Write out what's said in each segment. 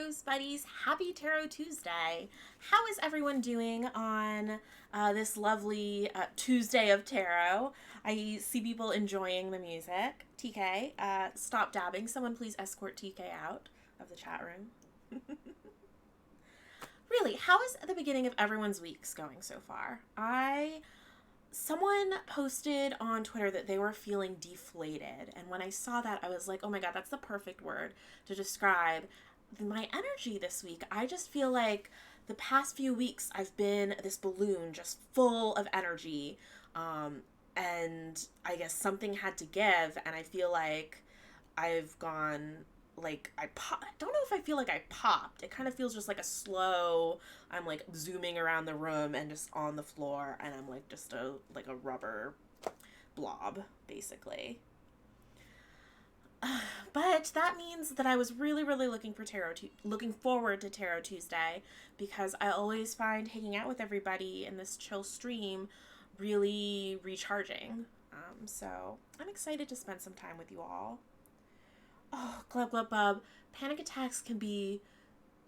Ghost Buddies. Happy Tarot Tuesday. How is everyone doing on this lovely Tuesday of Tarot? I see people enjoying the music. TK, stop dabbing. Someone please escort TK out of the chat room. Really, how is the beginning of everyone's weeks going so far? Someone posted on Twitter that they were feeling deflated. And when I saw that, I was like, oh my God, that's the perfect word to describe my energy this week. I just feel like the past few weeks I've been this balloon just full of energy. And I guess something had to give. And I feel like I've gone I don't know if I feel like I popped. It kind of feels just like a slow, I'm like zooming around the room and just on the floor, and I'm like just a rubber blob basically. But that means that I was really looking forward to Tarot Tuesday, because I always find hanging out with everybody in this chill stream really recharging. So I'm excited to spend some time with you all. Oh, glub glub bub. Panic attacks can be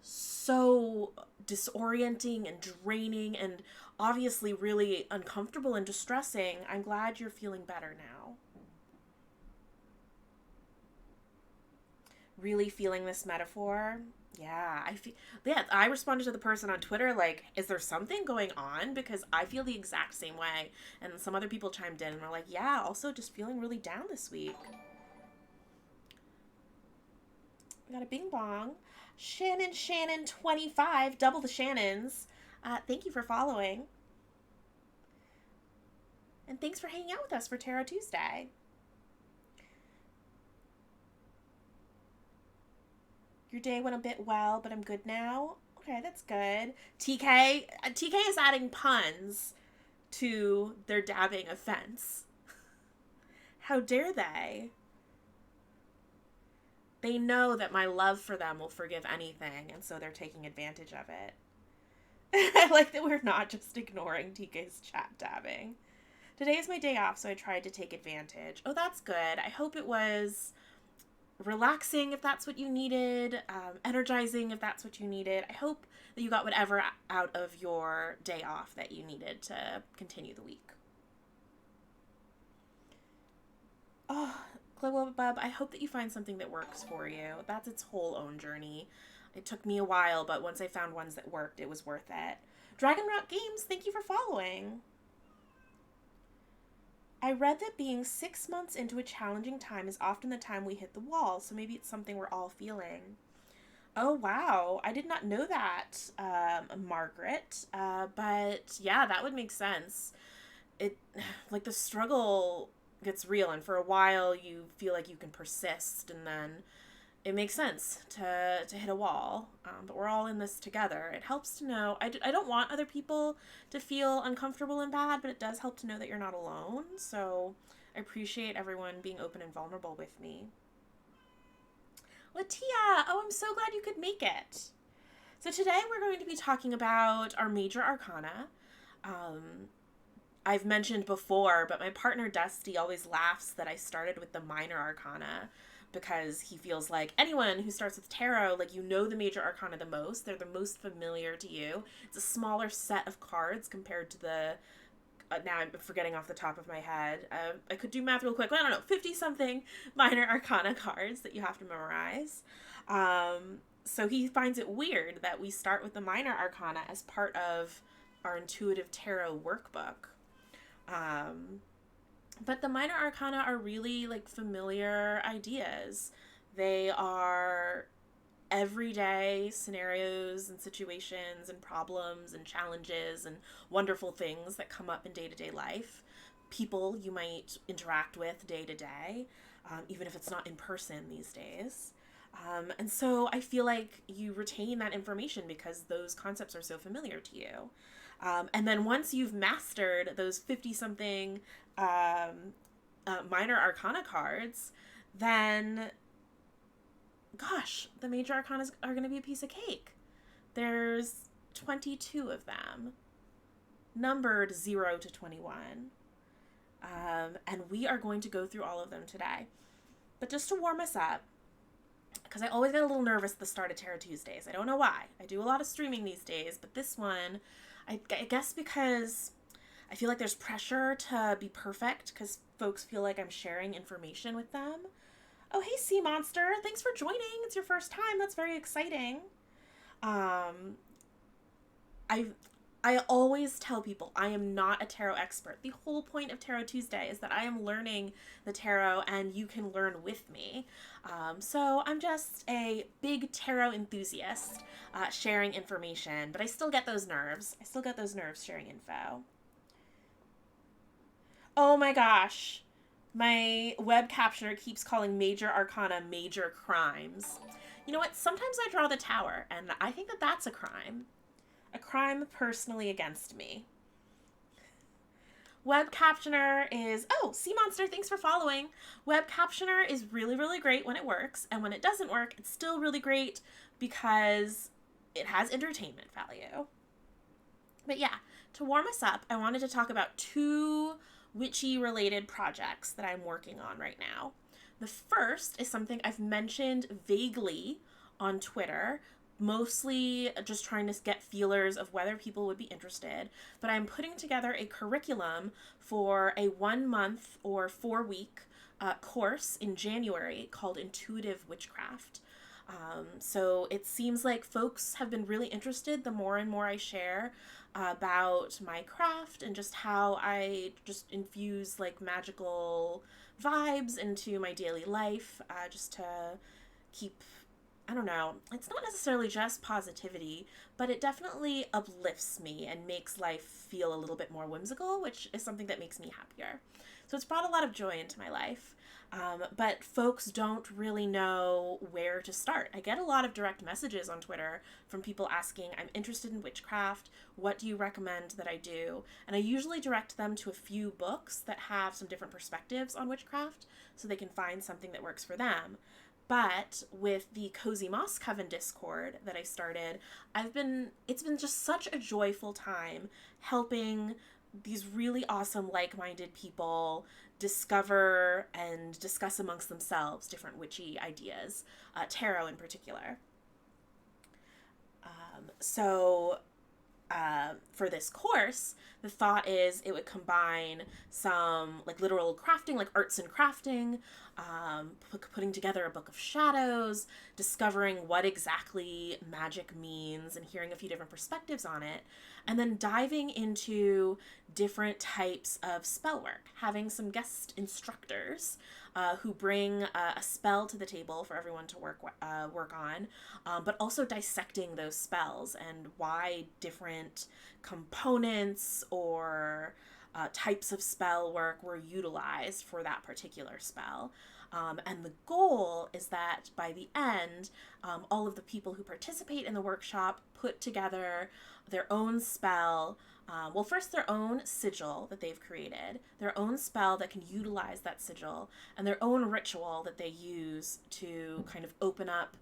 so disorienting and draining and obviously really uncomfortable and distressing. I'm glad you're feeling better now. Really feeling this metaphor? Yeah, I responded to the person on Twitter like, is there something going on? Because I feel the exact same way. And some other people chimed in and were like, yeah, also just feeling really down this week. We got a bing bong. Shannon 25, double the Shannons. Thank you for following. And thanks for hanging out with us for Tarot Tuesday. Your day went a bit well, but I'm good now. Okay, that's good. TK is adding puns to their dabbing offense. How dare they? They know that my love for them will forgive anything, and so they're taking advantage of it. I like that we're not just ignoring TK's chat dabbing. Today is my day off, so I tried to take advantage. Oh, that's good. I hope it was relaxing if that's what you needed, energizing if that's what you needed. I hope that you got whatever out of your day off that you needed to continue the week. Oh, Global Bub, I hope that you find something that works for you. That's its whole own journey. It took me a while, but once I found ones that worked, it was worth it. Dragon Rock Games, thank you for following. I read that being 6 months into a challenging time is often the time we hit the wall, so maybe it's something we're all feeling. Oh, wow. I did not know that, Margaret. But yeah, that would make sense. The struggle gets real, and for a while you feel like you can persist, and then it makes sense to hit a wall. But we're all in this together. It helps to know, I don't want other people to feel uncomfortable and bad, but it does help to know that you're not alone. So I appreciate everyone being open and vulnerable with me. Latia, oh, I'm so glad you could make it. So today we're going to be talking about our major arcana. I've mentioned before, but my partner Dusty always laughs that I started with the minor arcana, because he feels like anyone who starts with tarot, like, you know the major arcana the most. They're the most familiar to you. It's a smaller set of cards compared to the, now I'm forgetting off the top of my head. I could do math real quick. I don't know, 50-something minor arcana cards that you have to memorize. So he finds it weird that we start with the minor arcana as part of our intuitive tarot workbook. But the minor arcana are really familiar ideas. They are everyday scenarios and situations and problems and challenges and wonderful things that come up in day-to-day life. People you might interact with day to day, even if it's not in person these days. And so I feel like you retain that information because those concepts are so familiar to you. And then once you've mastered those 50-something minor arcana cards, then, gosh, the major arcanas are going to be a piece of cake. There's 22 of them, numbered 0 to 21. And we are going to go through all of them today. But just to warm us up, because I always get a little nervous at the start of Tarot Tuesdays. I don't know why. I do a lot of streaming these days, but this one, I guess because I feel like there's pressure to be perfect because folks feel like I'm sharing information with them. Oh, hey, Sea Monster. Thanks for joining. It's your first time. That's very exciting. I I always tell people I am not a tarot expert. The whole point of Tarot Tuesday is that I am learning the tarot and you can learn with me. So I'm just a big tarot enthusiast sharing information, but I still get those nerves. I still get those nerves sharing info. Oh my gosh. My web captioner keeps calling major arcana major crimes. You know what? Sometimes I draw the tower, and I think that that's a crime. A crime personally against me. Web captioner is, oh, Sea Monster, thanks for following. Web captioner is really, really great when it works, and when it doesn't work, it's still really great because it has entertainment value. But yeah, to warm us up, I wanted to talk about 2 witchy-related projects that I'm working on right now. The first is something I've mentioned vaguely on Twitter, mostly just trying to get feelers of whether people would be interested, but I'm putting together a curriculum for a 1-month or 4-week course in January called Intuitive Witchcraft. So it seems like folks have been really interested the more and more I share about my craft and just how I just infuse like magical vibes into my daily life, just to keep, I don't know, it's not necessarily just positivity, but it definitely uplifts me and makes life feel a little bit more whimsical, which is something that makes me happier. So it's brought a lot of joy into my life. But folks don't really know where to start. I get a lot of direct messages on Twitter from people asking, I'm interested in witchcraft. What do you recommend that I do? And I usually direct them to a few books that have some different perspectives on witchcraft so they can find something that works for them. But with the Cozy Moss Coven Discord that I started, it's been just such a joyful time helping these really awesome like-minded people discover and discuss amongst themselves different witchy ideas, tarot in particular. So for this course, the thought is it would combine some like literal crafting, like arts and crafting, putting together a book of shadows, discovering what exactly magic means and hearing a few different perspectives on it, and then diving into different types of spell work, having some guest instructors who bring a spell to the table for everyone to work on, but also dissecting those spells and why different components or types of spell work were utilized for that particular spell. And the goal is that by the end, all of the people who participate in the workshop put together their own spell. Well, first their own sigil that they've created, their own spell that can utilize that sigil, and their own ritual that they use to kind of open up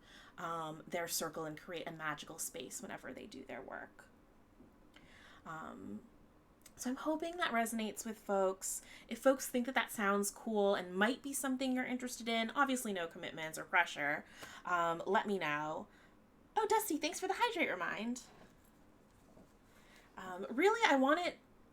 their circle and create a magical space whenever they do their work. So I'm hoping that resonates with folks. If folks think that that sounds cool and might be something you're interested in, obviously no commitments or pressure, let me know. Oh, Dusty, thanks for the hydrate remind. Really,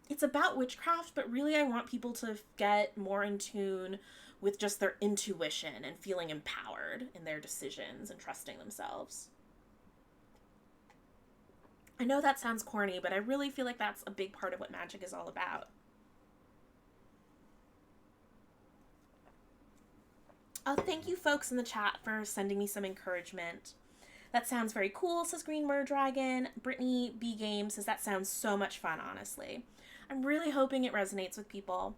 it's about witchcraft, but really I want people to get more in tune with just their intuition and feeling empowered in their decisions and trusting themselves. I know that sounds corny, but I really feel like that's a big part of what magic is all about. Oh, thank you folks in the chat for sending me some encouragement. That sounds very cool, says Green Mer Dragon. Brittany B Game says that sounds so much fun, honestly. I'm really hoping it resonates with people.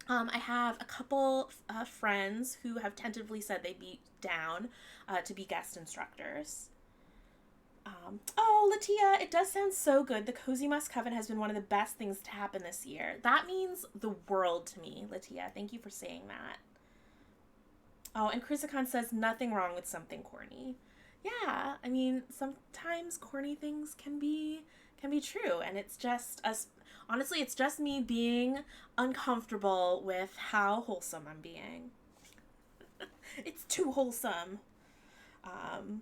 I have a couple friends who have tentatively said they'd be down to be guest instructors. Oh, Latia, it does sound so good. The Cozy Moss Coven has been one of the best things to happen this year. That means the world to me, Latia. Thank you for saying that. Oh, and Chrisicon says nothing wrong with something corny. Yeah, I mean, sometimes corny things can be true, and it's just us. Honestly, it's just me being uncomfortable with how wholesome I'm being. It's too wholesome. Um,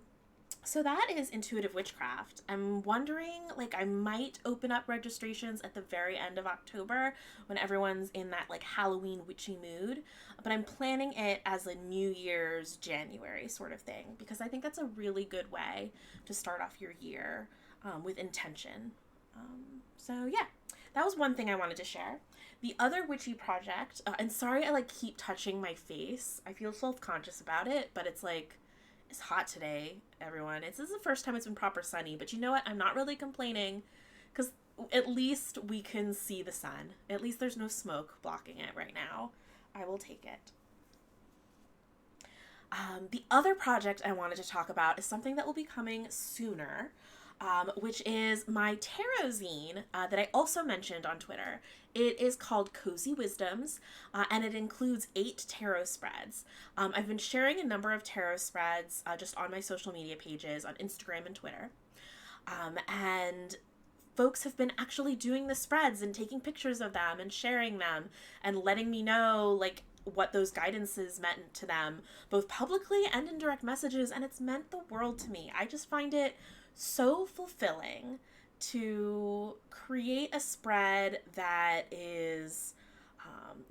so that is intuitive witchcraft. I'm wondering, like, I might open up registrations at the very end of October when everyone's in that, like, Halloween witchy mood. But I'm planning it as a New Year's January sort of thing because I think that's a really good way to start off your year with intention. So, yeah, that was one thing I wanted to share. The other witchy project, and sorry I, like, keep touching my face. I feel self-conscious about it, but it's like, it's hot today, everyone. This is the first time it's been proper sunny, but you know what? I'm not really complaining because at least we can see the sun. At least there's no smoke blocking it right now. I will take it. The other project I wanted to talk about is something that will be coming sooner, which is my tarot zine that I also mentioned on Twitter. It is called Cozy Wisdoms, and it includes 8 tarot spreads. I've been sharing a number of tarot spreads just on my social media pages on Instagram and Twitter. And folks have been actually doing the spreads and taking pictures of them and sharing them and letting me know, like, what those guidances meant to them, both publicly and in direct messages, and it's meant the world to me. I just find it so fulfilling to create a spread that is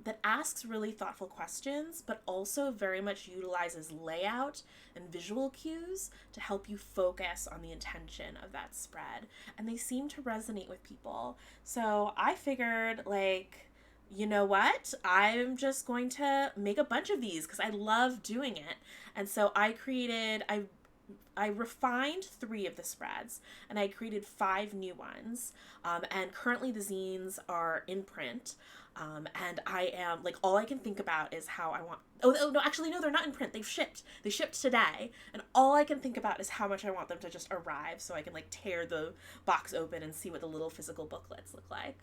that asks really thoughtful questions, but also very much utilizes layout and visual cues to help you focus on the intention of that spread. And they seem to resonate with people. So I figured, like, you know what? I'm just going to make a bunch of these because I love doing it. And so I refined 3 of the spreads and I created 5 new ones. And currently the zines are in print. And I am, like, all I can think about is how I want, no, actually, no, they're not in print. They've shipped. They shipped today. And all I can think about is how much I want them to just arrive so I can, like, tear the box open and see what the little physical booklets look like.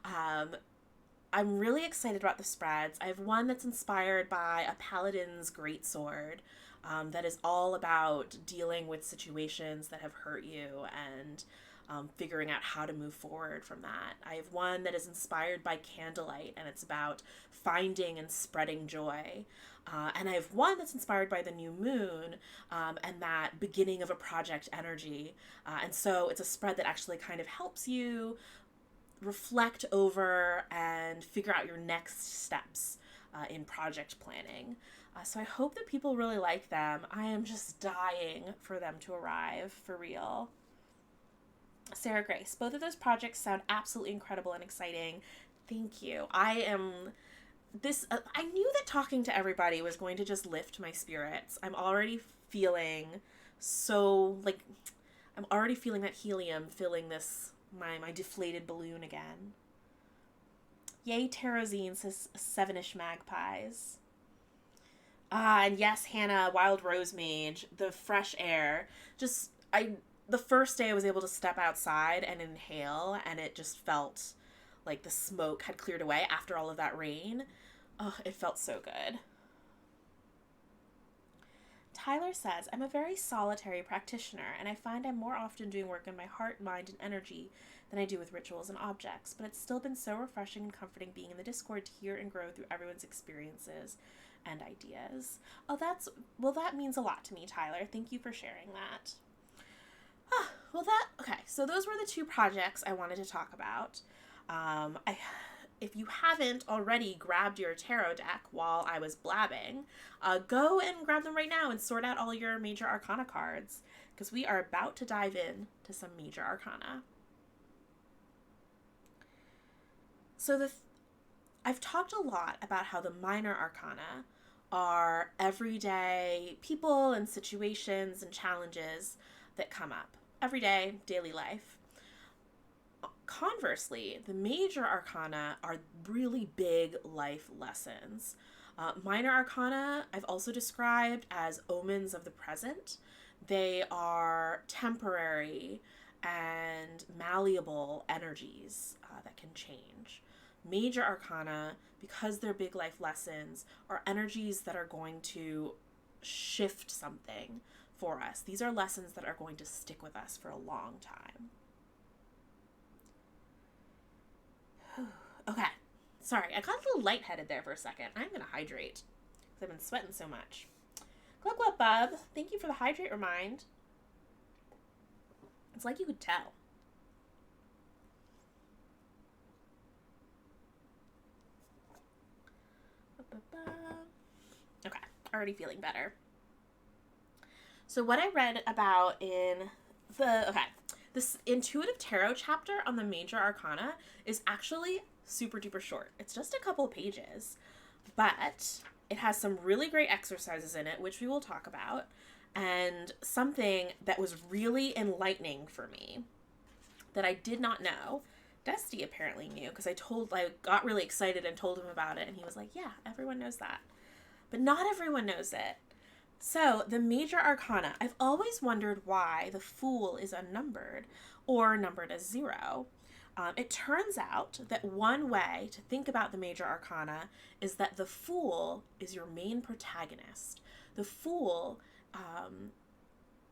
I'm really excited about the spreads. I have one that's inspired by a paladin's greatsword that is all about dealing with situations that have hurt you and figuring out how to move forward from that. I have one that is inspired by candlelight and it's about finding and spreading joy. And I have one that's inspired by the new moon and that beginning of a project energy. And so it's a spread that actually kind of helps you reflect over and figure out your next steps in project planning. So I hope that people really like them. I am just dying for them to arrive, for real. Sarah Grace, both of those projects sound absolutely incredible and exciting. Thank you. I knew that talking to everybody was going to just lift my spirits. I'm already feeling that helium filling this my deflated balloon again. Yay, Tarozine, says 7ish Magpies. And yes, Hannah, Wild Rose Mage, the fresh air. The first day I was able to step outside and inhale, and it just felt like the smoke had cleared away after all of that rain. Oh, it felt so good. Tyler says, I'm a very solitary practitioner, and I find I'm more often doing work in my heart, mind, and energy than I do with rituals and objects, but it's still been so refreshing and comforting being in the Discord to hear and grow through everyone's experiences and ideas. That means a lot to me, Tyler. Thank you for sharing that. Okay, so those were the 2 projects I wanted to talk about. If you haven't already grabbed your tarot deck while I was blabbing, go and grab them right now and sort out all your major arcana cards, because we are about to dive in to some major arcana. So I've talked a lot about how the minor arcana are everyday people and situations and challenges that come up. Everyday, daily life. Conversely, the major arcana are really big life lessons. Minor arcana I've also described as omens of the present. They are temporary and malleable energies that can change. Major arcana, because they're big life lessons, are energies that are going to shift something for us. These are lessons that are going to stick with us for a long time. Okay, sorry, I got a little lightheaded there for a second. I'm going to hydrate because I've been sweating so much. What, bub? Thank you for the hydrate remind. It's like you could tell. Okay, already feeling better. So what I read about in this intuitive tarot chapter on the major arcana is actually super duper short. It's just a couple pages, but it has some really great exercises in it, which we will talk about, and something that was really enlightening for me that I did not know. Dusty apparently knew because I got really excited and told him about it, and he was like, yeah, everyone knows that. But not everyone knows it. So, the major arcana, I've always wondered why the Fool is unnumbered or numbered as 0. It turns out that one way to think about the major arcana is that the Fool is your main protagonist. The Fool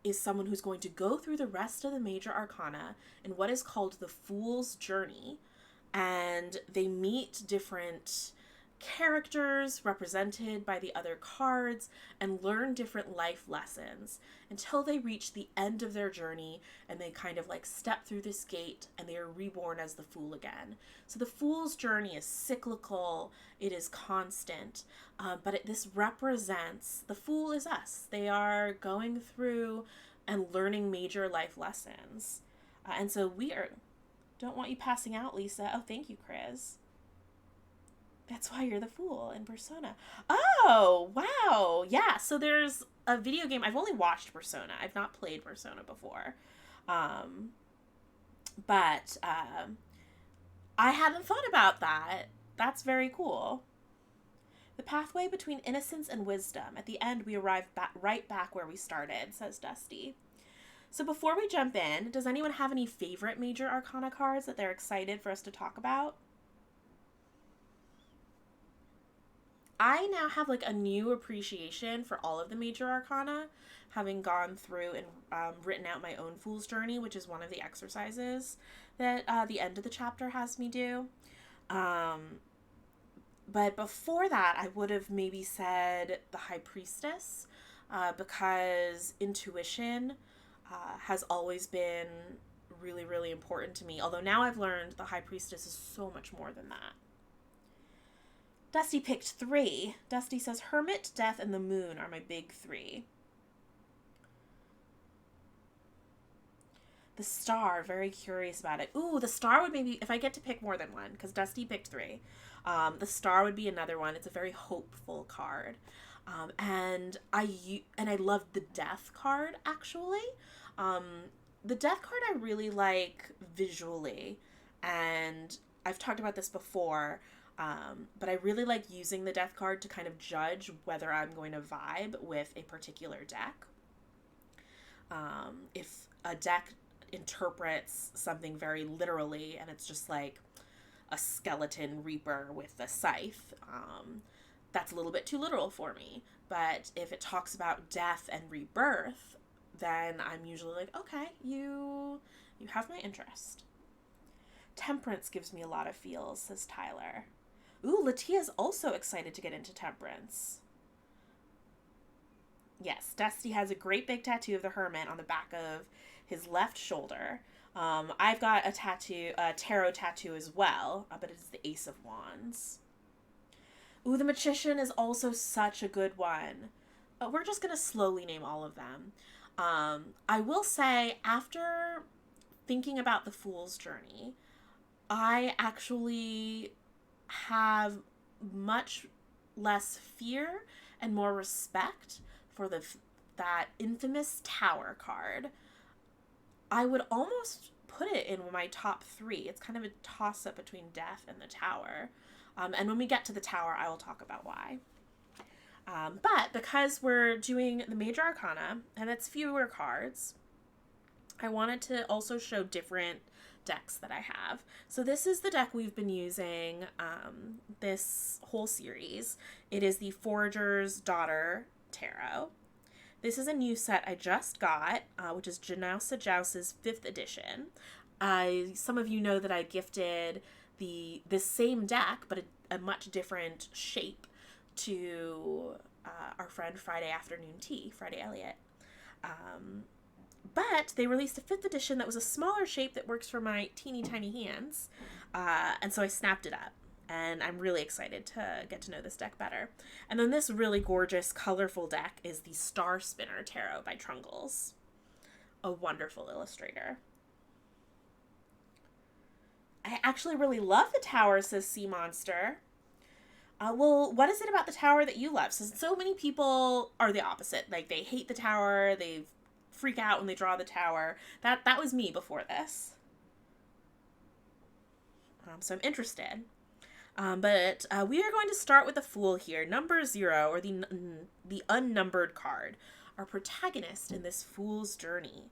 is someone who's going to go through the rest of the major arcana in what is called the Fool's Journey, and they meet different characters represented by the other cards and learn different life lessons until they reach the end of their journey and they kind of like step through this gate and they are reborn as the Fool again. So the Fool's journey is cyclical, it is constant, but this represents, the Fool is us. They are going through and learning major life lessons. And so don't want you passing out, Lysa. Oh, thank you, Chris. That's why you're the Fool in Persona. Oh, wow. Yeah, so there's a video game. I've only watched Persona. I've not played Persona before. But I hadn't thought about that. That's very cool. The pathway between innocence and wisdom. At the end, we arrive right back where we started, says Dusty. So before we jump in, does anyone have any favorite major arcana cards that they're excited for us to talk about? I now have like a new appreciation for all of the major arcana, having gone through and written out my own Fool's Journey, which is one of the exercises that the end of the chapter has me do. But before that, I would have maybe said the High Priestess, because intuition has always been really, really important to me. Although now I've learned the High Priestess is so much more than that. Dusty picked 3. Dusty says, Hermit, Death, and the Moon are my big 3. The Star, very curious about it. Ooh, the Star would maybe, if I get to pick more than one, because Dusty picked 3. The Star would be another one. It's a very hopeful card. And I love the Death card, actually. The Death card I really like visually, and I've talked about this before, but I really like using the Death card to kind of judge whether I'm going to vibe with a particular deck. If a deck interprets something very literally and it's just like a skeleton reaper with a scythe, that's a little bit too literal for me. But if it talks about death and rebirth, then I'm usually like, okay, you have my interest. Temperance gives me a lot of feels, says Tyler. Ooh, Latia's also excited to get into Temperance. Yes, Dusty has a great big tattoo of the Hermit on the back of his left shoulder. I've got a tarot tattoo as well, but it's the Ace of Wands. Ooh, the Magician is also such a good one. We're just going to slowly name all of them. I will say, after thinking about the Fool's Journey, I actually have much less fear and more respect for that infamous Tower card. I would almost put it in my top 3. It's kind of a toss-up between Death and the Tower. And when we get to the Tower, I will talk about why. But because we're doing the Major Arcana, and it's fewer cards, I wanted to also show different decks that I have. So this is the deck we've been using this whole series. It is the Forager's Daughter Tarot. This is a new set I just got, which is Janausa Jouse's 5th edition. Some of you know that I gifted this same deck, but a much different shape, to our friend Friday Afternoon Tea, Friday Elliott. But they released a 5th edition that was a smaller shape that works for my teeny tiny hands. And so I snapped it up. And I'm really excited to get to know this deck better. And then this really gorgeous, colorful deck is the Star Spinner Tarot by Trungles. A wonderful illustrator. I actually really love the tower, says Sea Monster. Well, what is it about the tower that you love? So many people are the opposite. Like, they hate the tower, they freak out when they draw the tower. That was me before this. So I'm interested. But we are going to start with the Fool here, number 0, or the unnumbered card, our protagonist in this Fool's journey.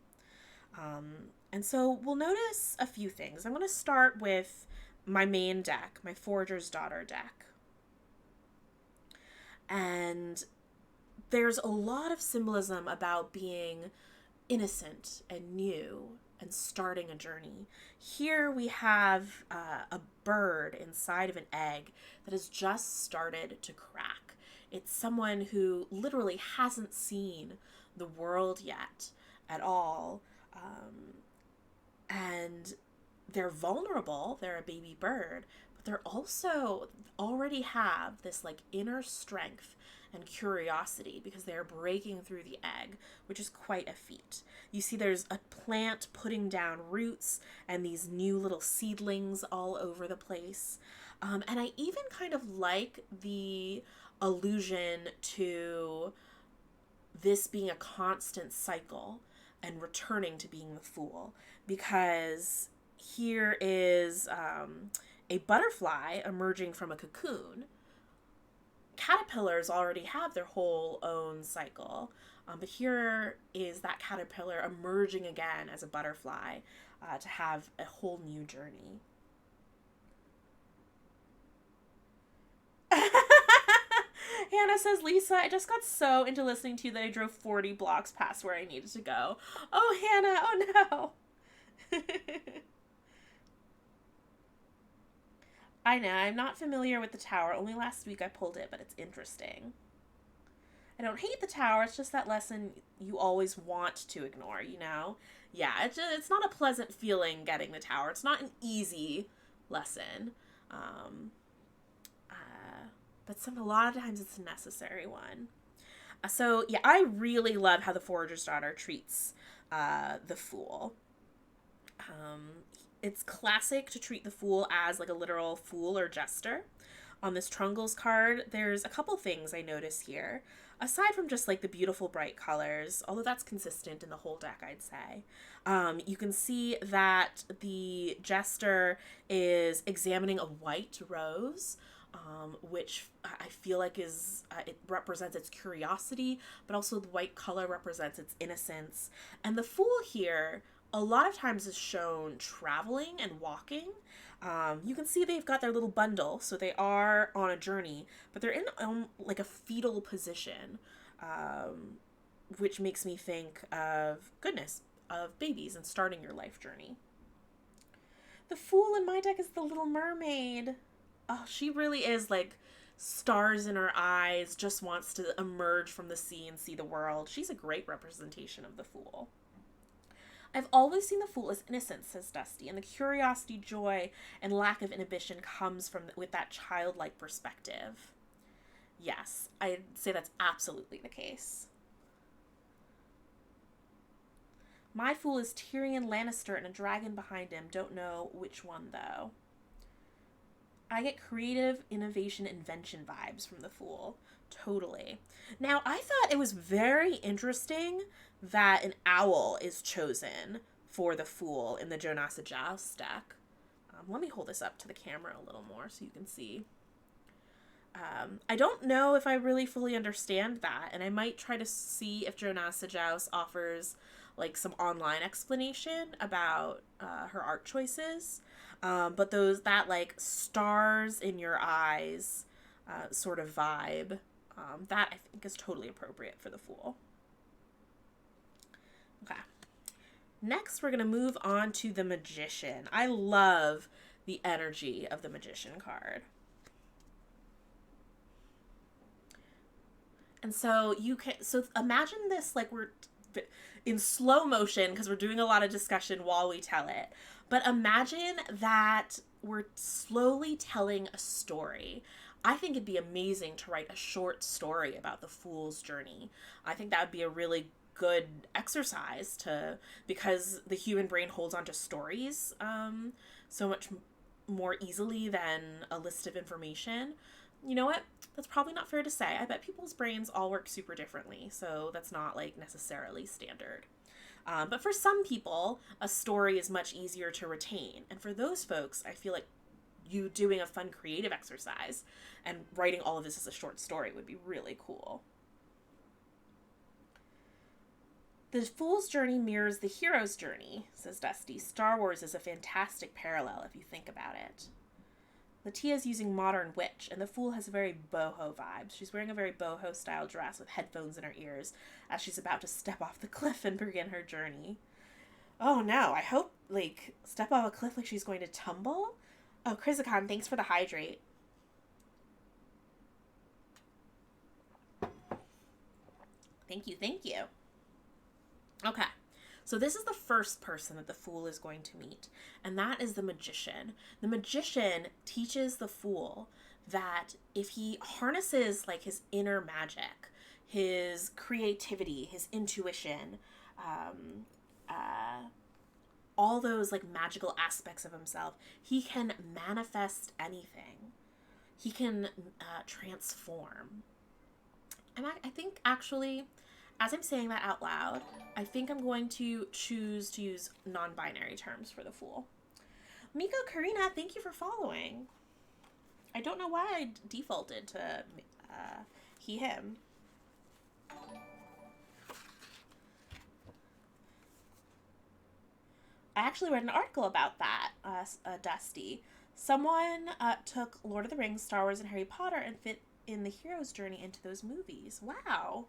And so we'll notice a few things. I'm going to start with my main deck, my Forager's Daughter deck. And there's a lot of symbolism about being innocent and new and starting a journey. Here we have a bird inside of an egg that has just started to crack. It's someone who literally hasn't seen the world yet at all. And they're vulnerable. They're a baby bird, but they're also already have this like inner strength and curiosity because they're breaking through the egg, which is quite a feat. You see there's a plant putting down roots and these new little seedlings all over the place. And I even kind of like the allusion to this being a constant cycle and returning to being the Fool, because here is a butterfly emerging from a cocoon. Caterpillars already have their whole own cycle, but here is that caterpillar emerging again as a butterfly to have a whole new journey. Hannah says, Lisa, I just got so into listening to you that I drove 40 blocks past where I needed to go. Oh, Hannah, oh no. I know, I'm not familiar with the tower. Only last week I pulled it, but it's interesting. I don't hate the tower, it's just that lesson you always want to ignore, you know? Yeah, it's not a pleasant feeling getting the tower. It's not an easy lesson. But a lot of times it's a necessary one. So, yeah, I really love how the Forager's Daughter treats the Fool. It's classic to treat the Fool as like a literal fool or jester. On this Trungles card, there's a couple things I notice here. Aside from just like the beautiful bright colors, although that's consistent in the whole deck, I'd say. You can see that the jester is examining a white rose, which I feel like is, it represents its curiosity, but also the white color represents its innocence. And the Fool here, a lot of times is shown traveling and walking. You can see they've got their little bundle, so they are on a journey, but they're in like a fetal position, which makes me think of goodness, of babies and starting your life journey. The Fool in my deck is the Little Mermaid. Oh, she really is like stars in her eyes, just wants to emerge from the sea and see the world. She's a great representation of the Fool. I've always seen the Fool as innocent, says Dusty, and the curiosity, joy, and lack of inhibition comes with that childlike perspective. Yes, I'd say that's absolutely the case. My Fool is Tyrion Lannister and a dragon behind him. Don't know which one, though. I get creative, innovation, invention vibes from the Fool. Totally. Now, I thought it was very interesting that an owl is chosen for the Fool in the Jonasa Joust deck. Let me hold this up to the camera a little more so you can see. I don't know if I really fully understand that, and I might try to see if Jonasa Joust offers like some online explanation about her art choices. But that like stars in your eyes sort of vibe, that I think is totally appropriate for the Fool. Okay. Next, we're going to move on to the Magician. I love the energy of the Magician card. And so so imagine this like we're in slow motion because we're doing a lot of discussion while we tell it. But imagine that we're slowly telling a story. I think it'd be amazing to write a short story about the fool's journey. I think that would be a really good exercise to because the human brain holds on to stories so much more easily than a list of information. You know what? That's probably not fair to say. I bet people's brains all work super differently, so that's not like necessarily standard. But for some people, a story is much easier to retain. And for those folks, I feel like you doing a fun creative exercise and writing all of this as a short story would be really cool. The fool's journey mirrors the hero's journey, says Dusty. Star Wars is a fantastic parallel if you think about it. Latia's using modern witch, and the fool has a very boho vibes. She's wearing a very boho-style dress with headphones in her ears as she's about to step off the cliff and begin her journey. Oh no, I hope, like, step off a cliff like she's going to tumble? Oh, Krizakon, thanks for the hydrate. Thank you, thank you. Okay, so this is the first person that the fool is going to meet, and that is the magician. The magician teaches the fool that if he harnesses like his inner magic, his creativity, his intuition, all those like magical aspects of himself, he can manifest anything. He can transform. And I think actually, as I'm saying that out loud, I think I'm going to choose to use non-binary terms for the fool. Miko Karina, thank you for following. I don't know why I defaulted to he, him. I actually read an article about that, Dusty. Someone took Lord of the Rings, Star Wars, and Harry Potter and fit in the hero's journey into those movies. Wow.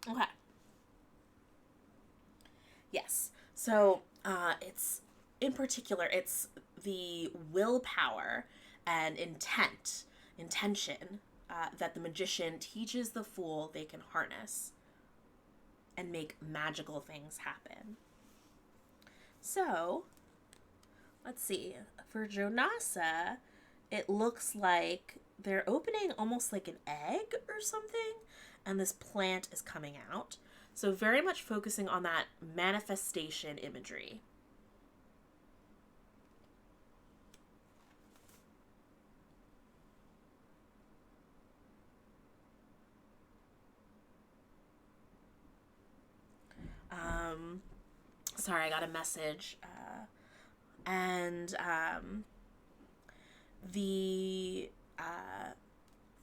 Okay. Yes. So it's in particular, it's the willpower and intention that the magician teaches the fool they can harness and make magical things happen. So, let's see. For Jonasa, it looks like they're opening almost like an egg or something, and this plant is coming out. So very much focusing on that manifestation imagery. Sorry, I got a message. The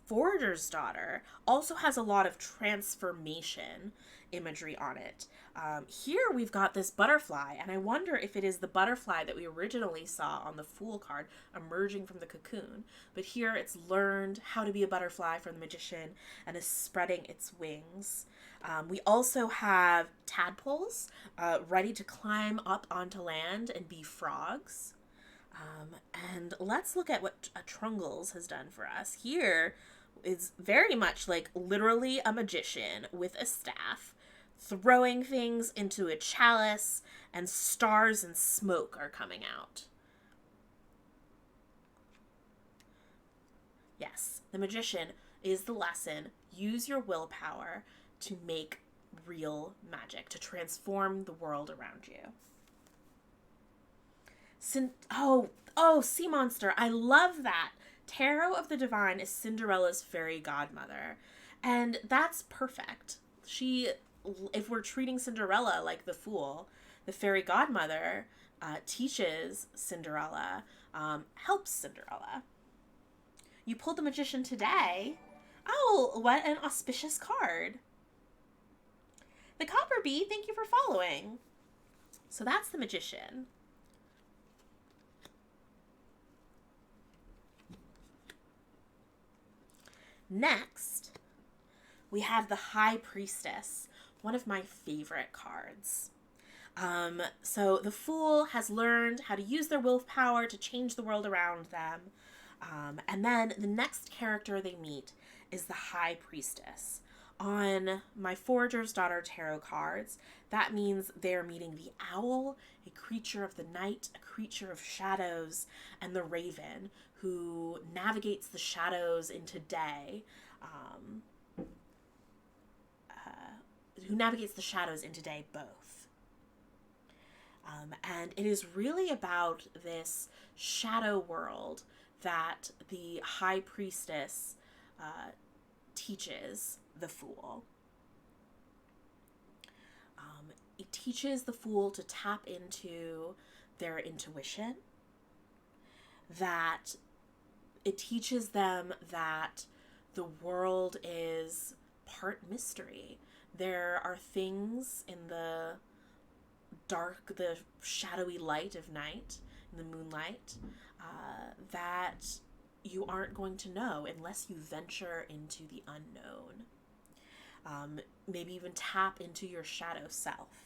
Forager's Daughter also has a lot of transformation imagery on it. Here we've got this butterfly, and I wonder if it is the butterfly that we originally saw on the Fool card emerging from the cocoon. But here it's learned how to be a butterfly from the magician and is spreading its wings. We also have tadpoles ready to climb up onto land and be frogs. And let's look at what Trungles has done for us. Here is very much like literally a magician with a staff throwing things into a chalice, and stars and smoke are coming out. Yes, the magician is the lesson. Use your willpower to make real magic, to transform the world around you. Sea Monster. I love that. Tarot of the Divine is Cinderella's fairy godmother. And that's perfect. If we're treating Cinderella like the fool, the fairy godmother teaches Cinderella, helps Cinderella. You pulled the magician today. Oh, what an auspicious card. The Copper Bee, thank you for following. So that's the magician. Next, we have the High Priestess, one of my favorite cards. So the Fool has learned how to use their willpower to change the world around them. And then the next character they meet is the High Priestess. On my Forager's Daughter tarot cards, that means they're meeting the owl, a creature of the night, a creature of shadows, and the raven, who navigates the shadows into day. Who navigates the shadows into day both. And it is really about this shadow world that the High Priestess teaches the Fool. It teaches the Fool to tap into their intuition, that it teaches them that the world is part mystery. There are things in the dark, the shadowy light of night, in the moonlight, that you aren't going to know unless you venture into the unknown. Maybe even tap into your shadow self.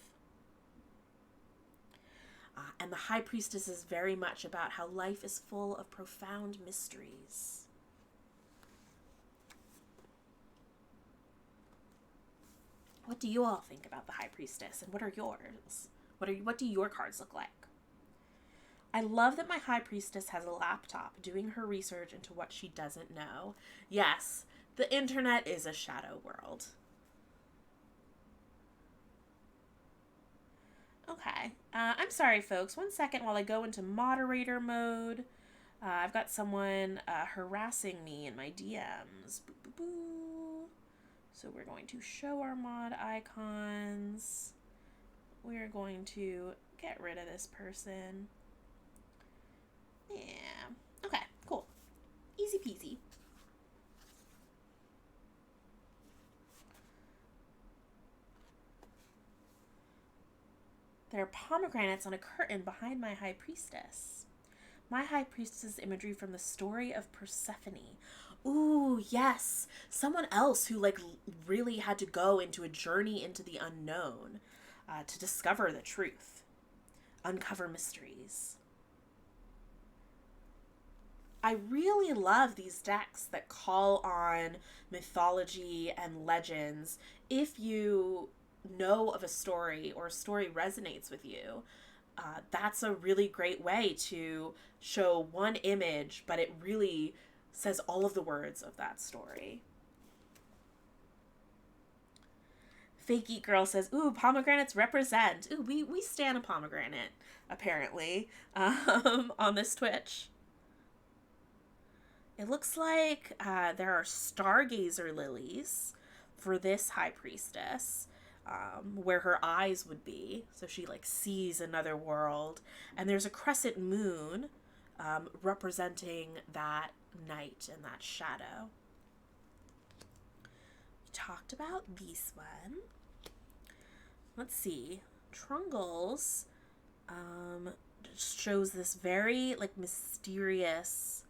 And the High Priestess is very much about how life is full of profound mysteries. What do you all think about the High Priestess, and what are yours? What do your cards look like? I love that my High Priestess has a laptop doing her research into what she doesn't know. Yes, the internet is a shadow world. Okay. I'm sorry, folks. 1 second while I go into moderator mode. I've got someone harassing me in my DMs. Boo, boo, boo. So we're going to show our mod icons. We're going to get rid of this person. Yeah. Okay, cool. Easy peasy. There are pomegranates on a curtain behind my High Priestess. My High Priestess imagery from the story of Persephone. Ooh, yes. Someone else who, really had to go into a journey into the unknown to discover the truth. Uncover mysteries. I really love these decks that call on mythology and legends. If you know of a story or a story resonates with you, that's a really great way to show one image, but it really says all of the words of that story. Fake Geek Girl says, ooh, pomegranates represent. Ooh, we stan a pomegranate, apparently, on this Twitch. It looks like there are stargazer lilies for this High Priestess. Where her eyes would be, so she sees another world, and there's a crescent moon representing that night and that shadow. We talked about this one. Let's see. Trungles shows this very mysterious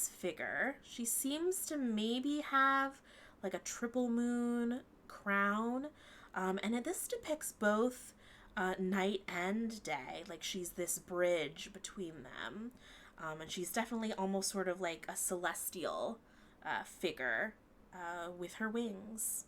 figure. She seems to maybe have a triple moon crown. And this depicts both night and day. She's this bridge between them. And she's definitely almost sort of like a celestial figure with her wings.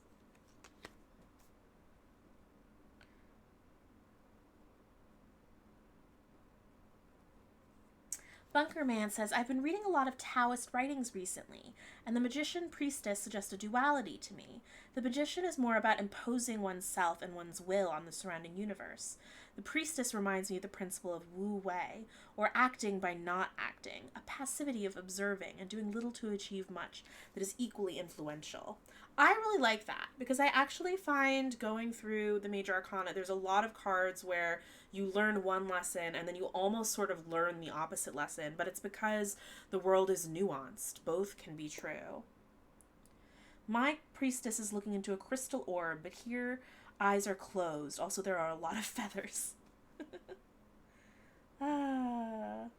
Bunkerman says, I've been reading a lot of Taoist writings recently, and the magician priestess suggests a duality to me. The magician is more about imposing oneself and one's will on the surrounding universe. The priestess reminds me of the principle of Wu Wei, or acting by not acting, a passivity of observing and doing little to achieve much that is equally influential. I really like that, because I actually find going through the Major Arcana, there's a lot of cards where you learn one lesson and then you almost sort of learn the opposite lesson, but it's because the world is nuanced. Both can be true. My priestess is looking into a crystal orb, but here eyes are closed. Also, there are a lot of feathers. Alright,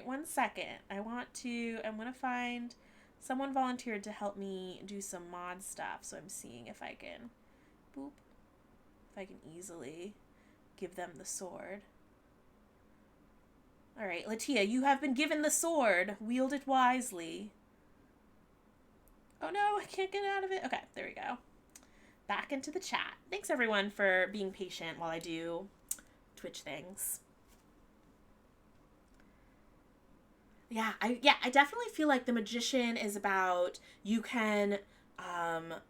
1 second. I'm going to find Someone volunteered to help me do some mod stuff, so I'm seeing if I can, boop, if I can easily give them the sword. All right, Latia, you have been given the sword. Wield it wisely. Oh no, I can't get out of it. Okay, there we go. Back into the chat. Thanks everyone for being patient while I do Twitch things. Yeah, I definitely feel like The Magician is about you can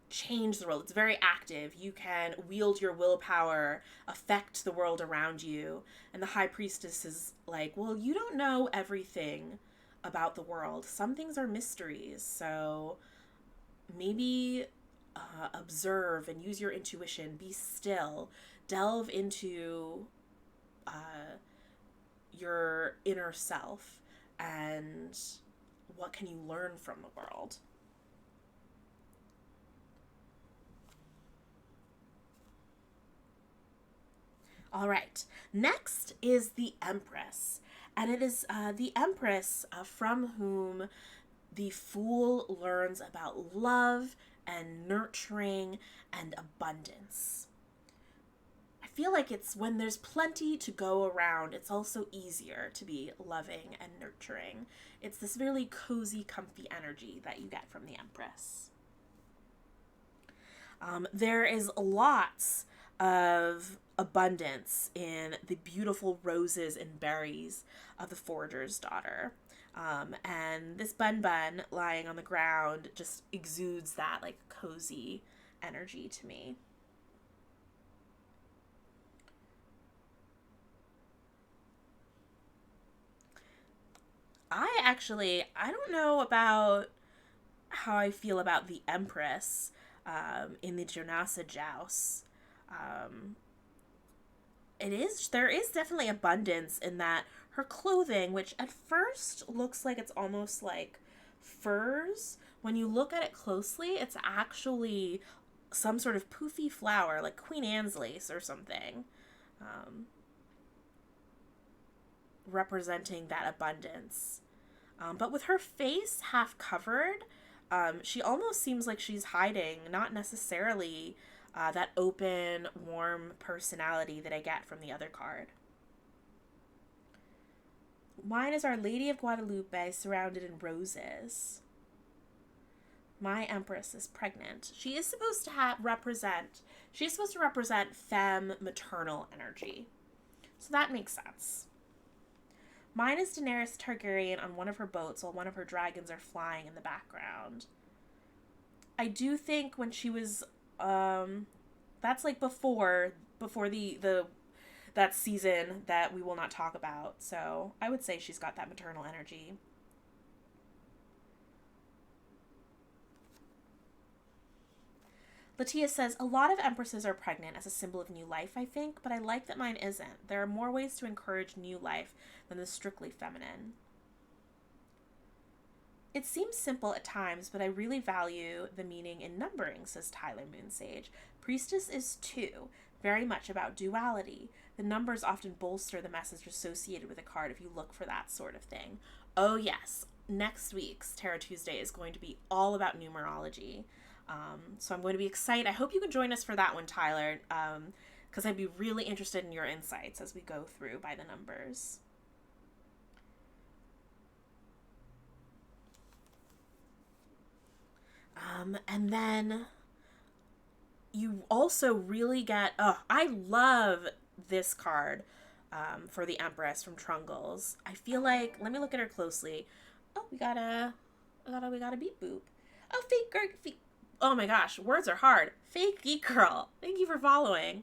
change the world. It's very active. You can wield your willpower, affect the world around you. And the High Priestess is like, well, you don't know everything about the world. Some things are mysteries. So maybe observe and use your intuition. Be still. Delve into your inner self and what can you learn from the world. All right, next is the Empress, and it is the Empress from whom the Fool learns about love and nurturing and abundance. I feel like it's when there's plenty to go around, it's also easier to be loving and nurturing. It's this really cozy, comfy energy that you get from the Empress. There is lots of abundance in the beautiful roses and berries of the Forager's Daughter. And this bun lying on the ground just exudes that like cozy energy to me. I don't know about how I feel about the Empress in the Jonasa Joust. There is definitely abundance in that her clothing, which at first looks like it's almost like furs, when you look at it closely, it's actually some sort of poofy flower, like Queen Anne's lace or something, representing that abundance. But with her face half covered, she almost seems like she's hiding, not necessarily that open, warm personality that I get from the other card. Mine is Our Lady of Guadalupe surrounded in roses. My Empress is pregnant. She is supposed to represent femme maternal energy. So that makes sense. Mine is Daenerys Targaryen on one of her boats while one of her dragons are flying in the background. I do think when she was that's like before the that season that we will not talk about. So I would say she's got that maternal energy. Latia says, a lot of empresses are pregnant as a symbol of new life, I think, but I like that mine isn't. There are more ways to encourage new life than the strictly feminine. It seems simple at times, but I really value the meaning in numbering, says Tyler Moonsage. Priestess is 2, very much about duality. The numbers often bolster the message associated with a card if you look for that sort of thing. Oh yes, next week's Tarot Tuesday is going to be all about numerology. So I'm going to be excited. I hope you can join us for that one, Tyler, because I'd be really interested in your insights as we go through by the numbers. And then you also really get, I love this card for the Empress from Trungles. I feel like, let me look at her closely. Oh, we got a beep boop. Oh, oh my gosh, words are hard. Fake Geek Girl. Thank you for following.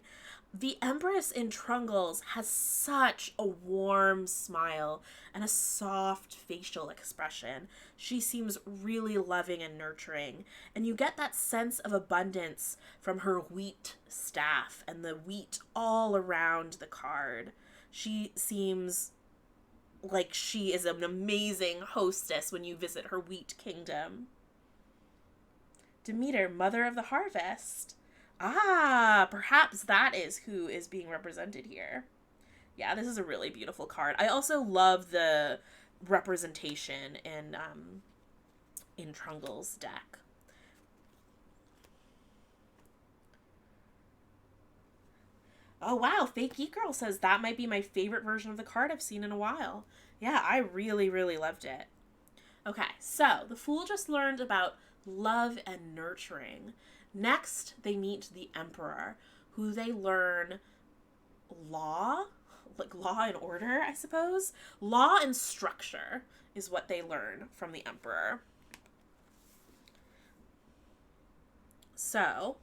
The Empress in Trungles has such a warm smile and a soft facial expression. She seems really loving and nurturing, and you get that sense of abundance from her wheat staff and the wheat all around the card. She seems like she is an amazing hostess when you visit her wheat kingdom. Demeter, Mother of the Harvest. Ah, perhaps that is who is being represented here. Yeah, this is a really beautiful card. I also love the representation in in Trungle's deck. Oh wow, Fake Geek Girl says that might be my favorite version of the card I've seen in a while. Yeah, I really, really loved it. Okay, so the Fool just learned about love and nurturing. Next, they meet the Emperor, who they learn law, like law and order, I suppose. Law and structure is what they learn from the Emperor. So,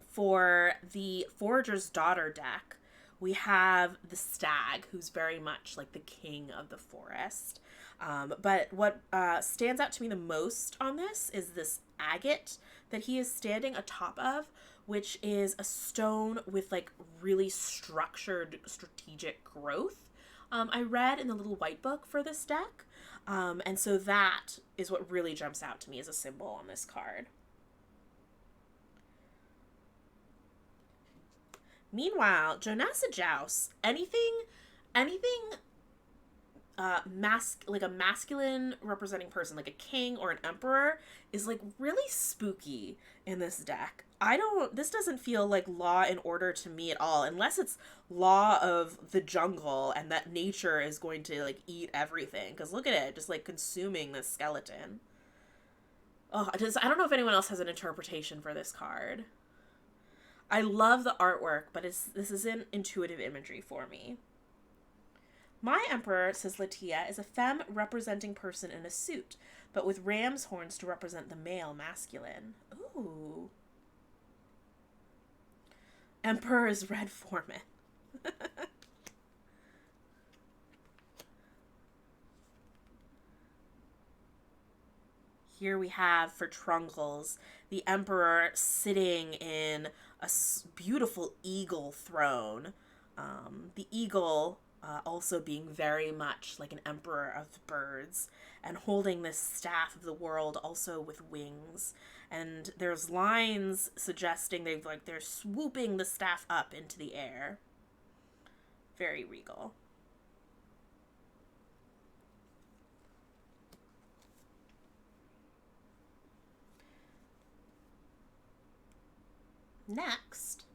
for the Forager's Daughter deck, we have the Stag, who's very much like the king of the forest. But what stands out to me the most on this is this agate that he is standing atop of, which is a stone with like really structured strategic growth. I read in the little white book for this deck. And so that is what really jumps out to me as a symbol on this card. Meanwhile, Jonassa Joust, anything like a masculine representing person, like a king or an emperor, is like really spooky in this deck. This doesn't feel like law and order to me at all, unless it's law of the jungle and that nature is going to like eat everything. Because look at it, just like consuming this skeleton. Oh, I don't know if anyone else has an interpretation for this card. I love the artwork, but this isn't intuitive imagery for me. My Emperor, says Latia, is a femme representing person in a suit, but with ram's horns to represent the male masculine. Ooh. Emperor is Red Foreman. Here we have, for Trunkles, the Emperor sitting in a beautiful eagle throne. The eagle also being very much like an emperor of birds, and holding this staff of the world also with wings. And there's lines suggesting they're swooping the staff up into the air. Very regal. Next,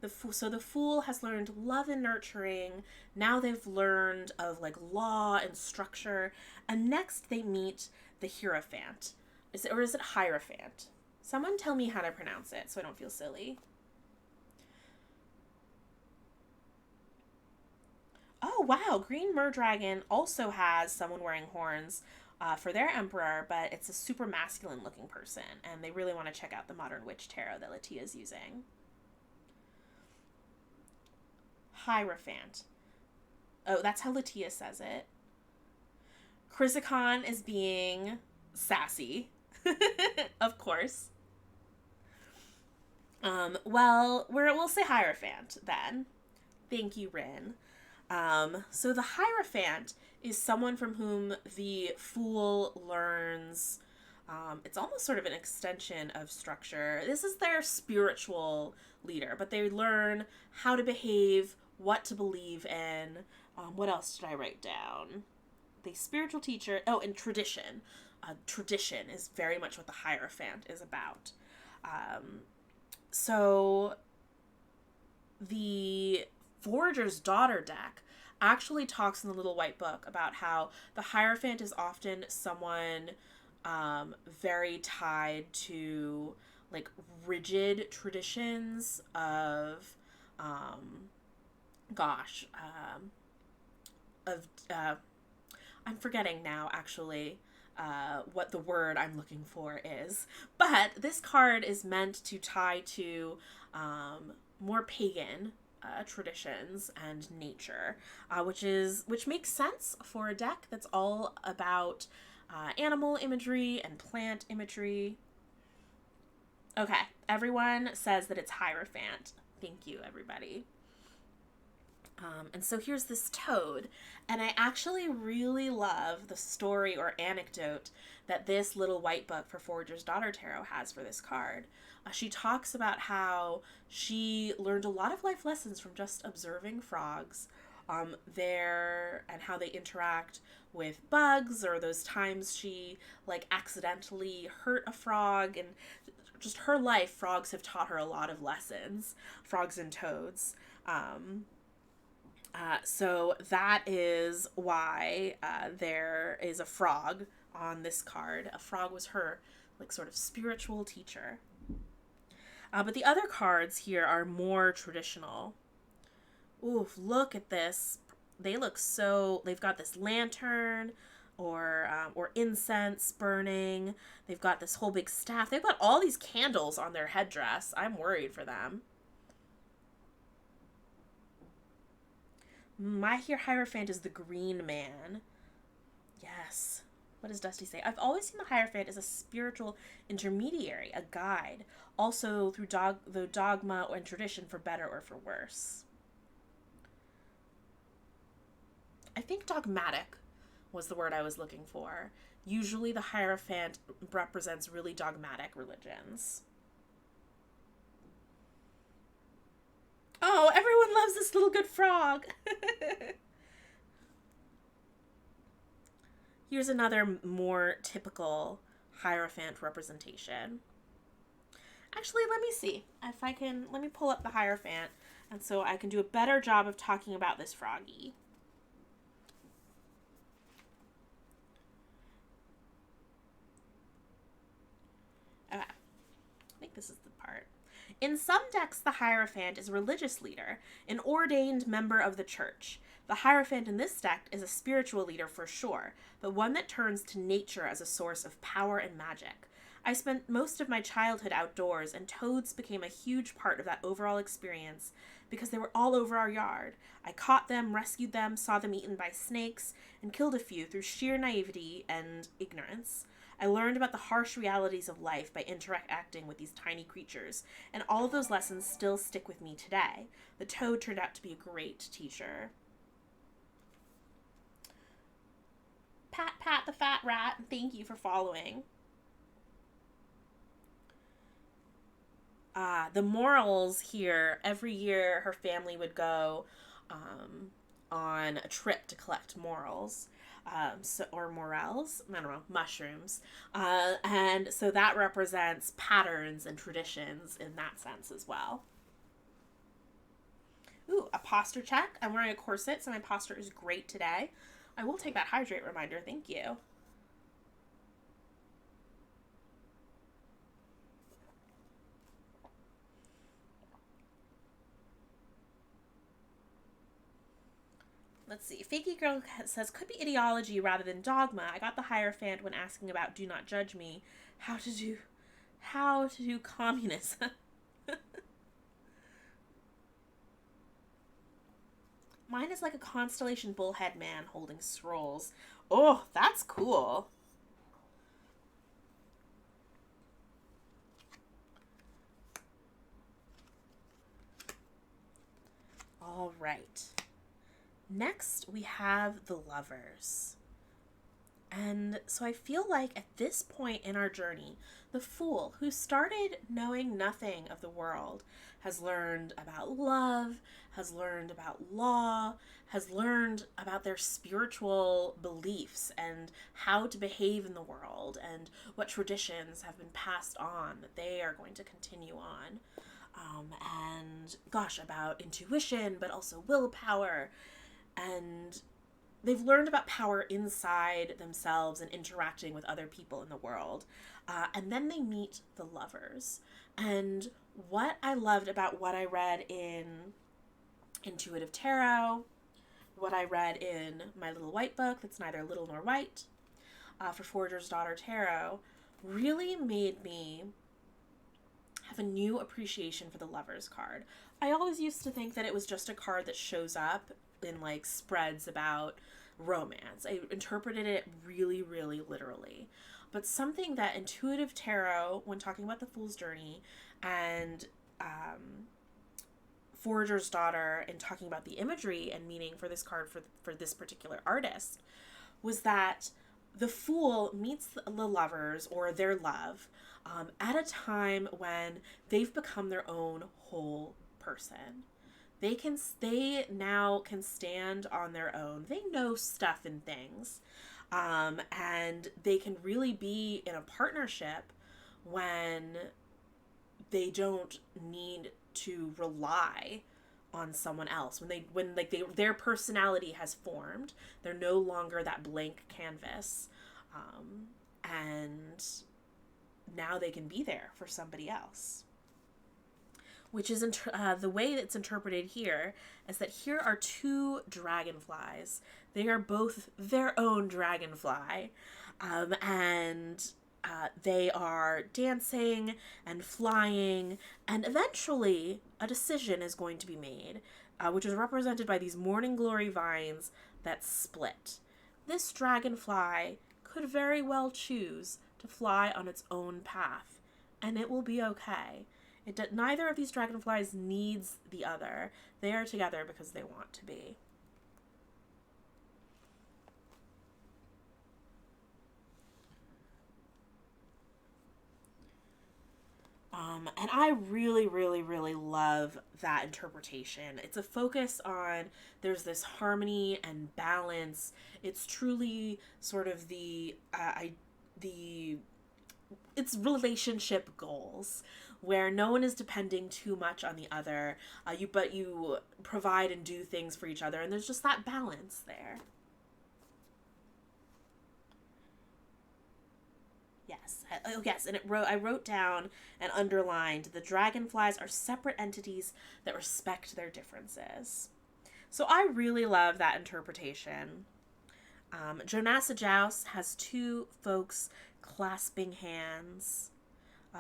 the Fool has learned love and nurturing. Now they've learned of like law and structure, and next they meet the Hierophant. Is it Hierophant? Someone tell me how to pronounce it so I don't feel silly. Oh wow, Green Merdragon also has someone wearing horns for their emperor, but it's a super masculine looking person, and they really want to check out the Modern Witch Tarot that Latia is using. Hierophant. Oh, that's how Latia says it. Chrysikon is being sassy. Of course. Well, we'll say Hierophant then. Thank you, Rin. So the Hierophant is someone from whom the Fool learns. It's almost sort of an extension of structure. This is their spiritual leader, but they learn how to behave, what to believe in. What else did I write down? The spiritual teacher. Oh, and tradition. Tradition is very much what the Hierophant is about. So the Forager's Daughter deck actually talks in the little white book about how the Hierophant is often someone very tied to like rigid traditions of I'm forgetting now actually what the word I'm looking for is, but this card is meant to tie to more pagan traditions and nature, which makes sense for a deck that's all about animal imagery and plant imagery. Okay, everyone says that it's Hierophant. Thank you, everybody. And so here's this toad, and I actually really love the story or anecdote that this little white book for Forager's Daughter Tarot has for this card. She talks about how she learned a lot of life lessons from just observing frogs, there and how they interact with bugs, or those times she like accidentally hurt a frog, and just her life. Frogs have taught her a lot of lessons, frogs and toads. So that is why there is a frog on this card. A frog was her like sort of spiritual teacher. But the other cards here are more traditional. Oof, look at this. They look so, they've got this lantern or incense burning. They've got this whole big staff. They've got all these candles on their headdress. I'm worried for them. My Hierophant is the Green Man. Yes. What does Dusty say? I've always seen the Hierophant as a spiritual intermediary, a guide, also through the dogma and tradition, for better or for worse. I think dogmatic was the word I was looking for. Usually the Hierophant represents really dogmatic religions. Oh, everyone loves this little good frog. Here's another more typical Hierophant representation. Actually, let me see if I can, let me pull up the Hierophant, and so I can do a better job of talking about this froggy. Okay, I think this is the part. In some decks, the Hierophant is a religious leader, an ordained member of the church. The Hierophant in this deck is a spiritual leader for sure, but one that turns to nature as a source of power and magic. I spent most of my childhood outdoors, and toads became a huge part of that overall experience because they were all over our yard. I caught them, rescued them, saw them eaten by snakes, and killed a few through sheer naivety and ignorance. I learned about the harsh realities of life by interacting with these tiny creatures, and all of those lessons still stick with me today. The toad turned out to be a great teacher. Pat, Pat the Fat Rat, thank you for following. The morals here, every year her family would go on a trip to collect morals. Or morels, I don't know, mushrooms. And so that represents patterns and traditions in that sense as well. Ooh, a posture check. I'm wearing a corset, so my posture is great today. I will take that hydrate reminder, thank you. Let's see. Fakey Girl says, could be ideology rather than dogma. I got the Hierophant when asking about do not judge me. How to do communism. Mine is like a constellation bullhead man holding scrolls. Oh, that's cool. All right. Next, we have the Lovers. And so I feel like at this point in our journey, the Fool, who started knowing nothing of the world, has learned about love, has learned about law, has learned about their spiritual beliefs and how to behave in the world and what traditions have been passed on that they are going to continue on. And gosh, about intuition, but also willpower. And they've learned about power inside themselves and interacting with other people in the world. And then they meet the Lovers. And what I loved about what I read in Intuitive Tarot, what I read in my little white book that's neither little nor white, for Forager's Daughter Tarot, really made me have a new appreciation for the Lovers card. I always used to think that it was just a card that shows up in like spreads about romance. I interpreted it really, really literally. But something that Intuitive Tarot, when talking about the Fool's Journey, and Forager's Daughter, and talking about the imagery and meaning for this card for this particular artist, was that the Fool meets the Lovers, or their love, at a time when they've become their own whole person. They now can stand on their own. They know stuff and things. And they can really be in a partnership when they don't need to rely on someone else. Their personality has formed, they're no longer that blank canvas, and now they can be there for somebody else. Which is the way it's interpreted here is that here are two dragonflies. They are both their own dragonfly, and they are dancing and flying, and eventually a decision is going to be made, which is represented by these morning glory vines that split. This dragonfly could very well choose to fly on its own path, and it will be okay. Neither of these dragonflies needs the other. They are together because they want to be. And I really, really, really love that interpretation. It's a focus on, there's this harmony and balance. It's truly sort of it's relationship goals, where no one is depending too much on the other, but you provide and do things for each other, and there's just that balance there. Yes. Oh, yes. And I wrote down and underlined, the dragonflies are separate entities that respect their differences. So I really love that interpretation. Jonasa Joust has two folks clasping hands,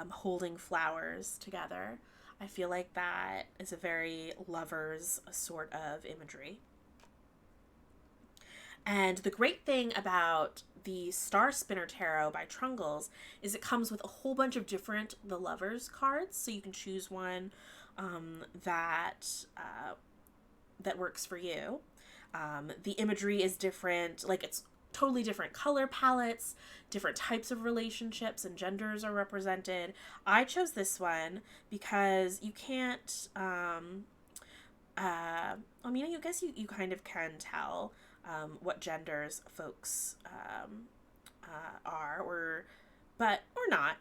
holding flowers together. I feel like that is a very lovers sort of imagery. And the great thing about the Star Spinner Tarot by Trungles is it comes with a whole bunch of different The Lovers cards, so you can choose one that works for you. The imagery is different, like it's totally different color palettes, different types of relationships and genders are represented. I chose this one because you can't, I guess you kind of can tell what genders folks are, or not.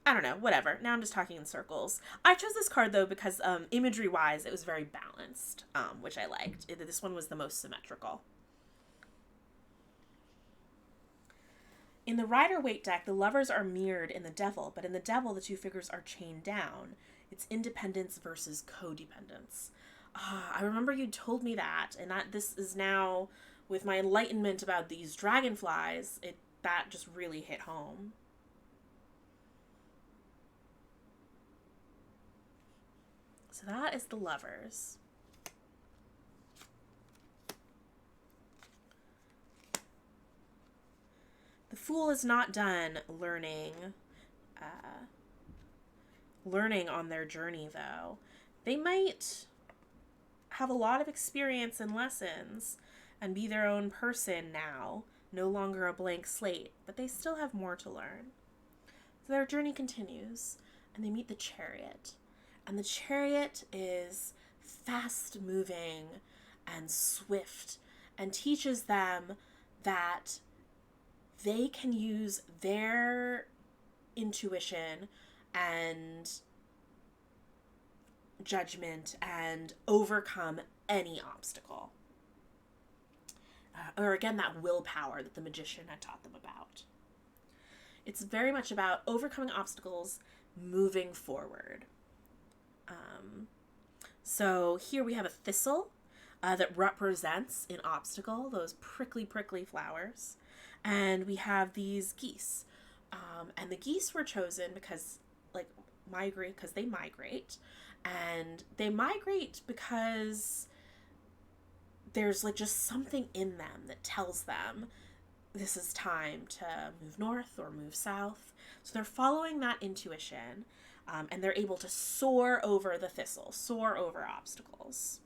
I don't know, whatever. Now I'm just talking in circles. I chose this card, though, because imagery-wise, it was very balanced, which I liked. This one was the most symmetrical. In the Rider-Waite deck, the lovers are mirrored in the Devil, but in the Devil, the two figures are chained down. It's independence versus codependence. I remember you told me that, and this is now, with my enlightenment about these dragonflies, that just really hit home. So that is the lovers. The Fool is not done learning on their journey, though. They might have a lot of experience and lessons and be their own person now, no longer a blank slate, but they still have more to learn. So their journey continues, and they meet the Chariot. And the Chariot is fast-moving and swift and teaches them that they can use their intuition and judgment and overcome any obstacle. Or again, that willpower that the magician had taught them about. It's very much about overcoming obstacles, moving forward. So here we have a thistle that represents an obstacle, those prickly, prickly flowers. And we have these geese. And the geese were chosen because they migrate. And they migrate because there's just something in them that tells them this is time to move north or move south. So they're following that intuition, and they're able to soar over the thistle, soar over obstacles.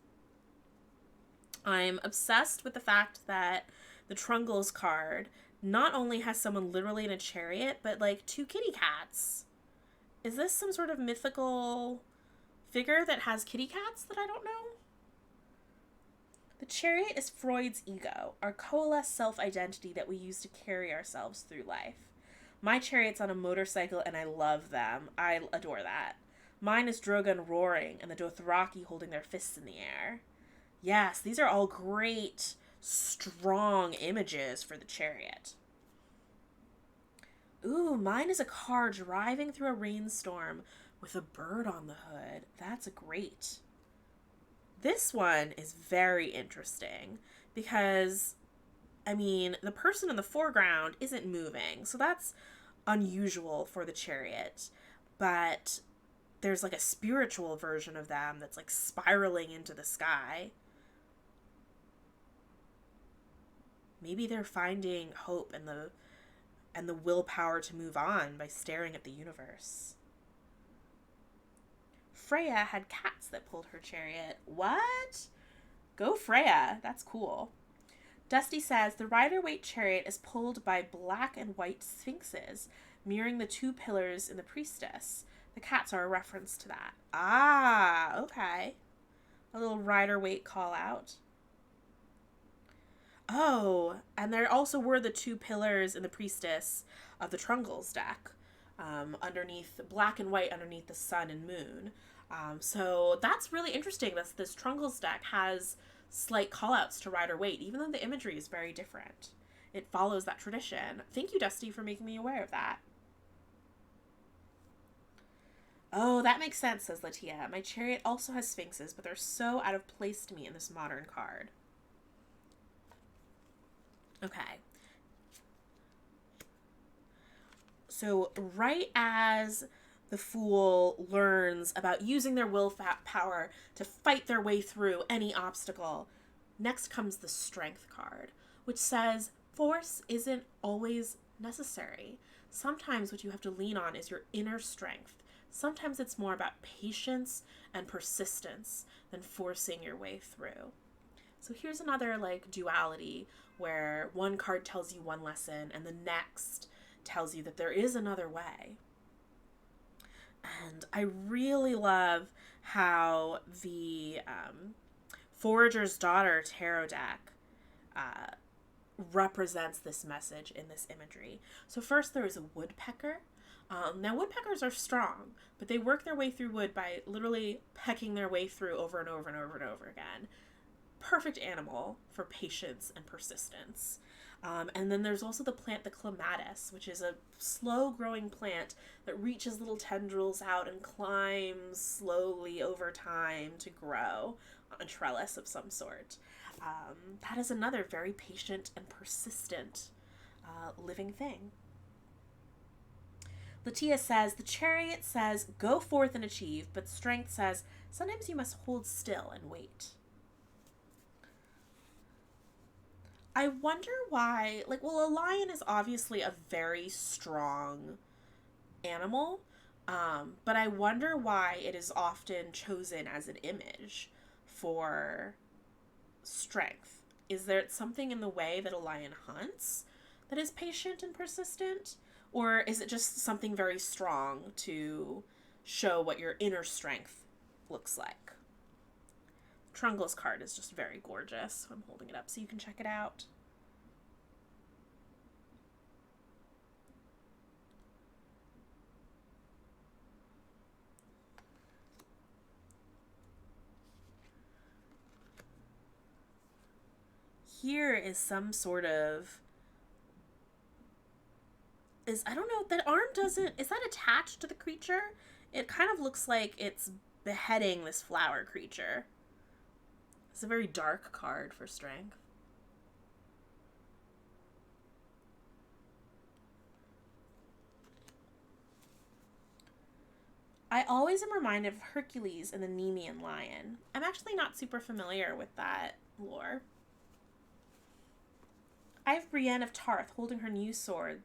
I'm obsessed with the fact that the Trungles card not only has someone literally in a chariot, but two kitty cats. Is this some sort of mythical figure that has kitty cats that I don't know? The chariot is Freud's ego, our coalesced self-identity that we use to carry ourselves through life. My chariot's on a motorcycle and I love them. I adore that. Mine is Drogon roaring and the Dothraki holding their fists in the air. Yes, these are all great, strong images for the chariot. Ooh, mine is a car driving through a rainstorm with a bird on the hood. That's great. This one is very interesting because, I mean, the person in the foreground isn't moving, so that's unusual for the chariot. But there's like a spiritual version of them that's like spiraling into the sky. Maybe they're finding hope and the willpower to move on by staring at the universe. Freya had cats that pulled her chariot. What? Go Freya. That's cool. Dusty says the Rider-Waite chariot is pulled by black and white sphinxes, mirroring the two pillars in the priestess. The cats are a reference to that. Ah, okay. A little Rider-Waite call out. Oh, and there also were the two pillars in the priestess of the Trungles deck, underneath black and white underneath the sun and moon. So that's really interesting. This Trungles deck has slight callouts to Rider-Waite, even though the imagery is very different. It follows that tradition. Thank you, Dusty, for making me aware of that. Oh, that makes sense, says Latia. My chariot also has sphinxes, but they're so out of place to me in this modern card. Okay. So right as the Fool learns about using their willpower to fight their way through any obstacle, next comes the Strength card, which says force isn't always necessary. Sometimes what you have to lean on is your inner strength. Sometimes it's more about patience and persistence than forcing your way through. So here's another like duality where one card tells you one lesson and the next tells you that there is another way. And I really love how the Forager's Daughter tarot deck represents this message in this imagery. So first there is a woodpecker. Now woodpeckers are strong, but they work their way through wood by literally pecking their way through over and over and over and over again. Perfect animal for patience and persistence. And then there's also the plant, the clematis, which is a slow-growing plant that reaches little tendrils out and climbs slowly over time to grow on a trellis of some sort. That is another very patient and persistent living thing. Latia says, the chariot says, go forth and achieve, but strength says, sometimes you must hold still and wait. I wonder why, like, well, a lion is obviously a very strong animal, but I wonder why it is often chosen as an image for strength. Is there something in the way that a lion hunts that is patient and persistent? Or is it just something very strong to show what your inner strength looks like? Trungle's card is just very gorgeous. I'm holding it up so you can check it out. Here is some sort of... I don't know, that arm doesn't... Is that attached to the creature? It kind of looks like it's beheading this flower creature. It's a very dark card for strength. I always am reminded of Hercules and the Nemean lion. I'm actually not super familiar with that lore. I have Brienne of Tarth holding her new sword,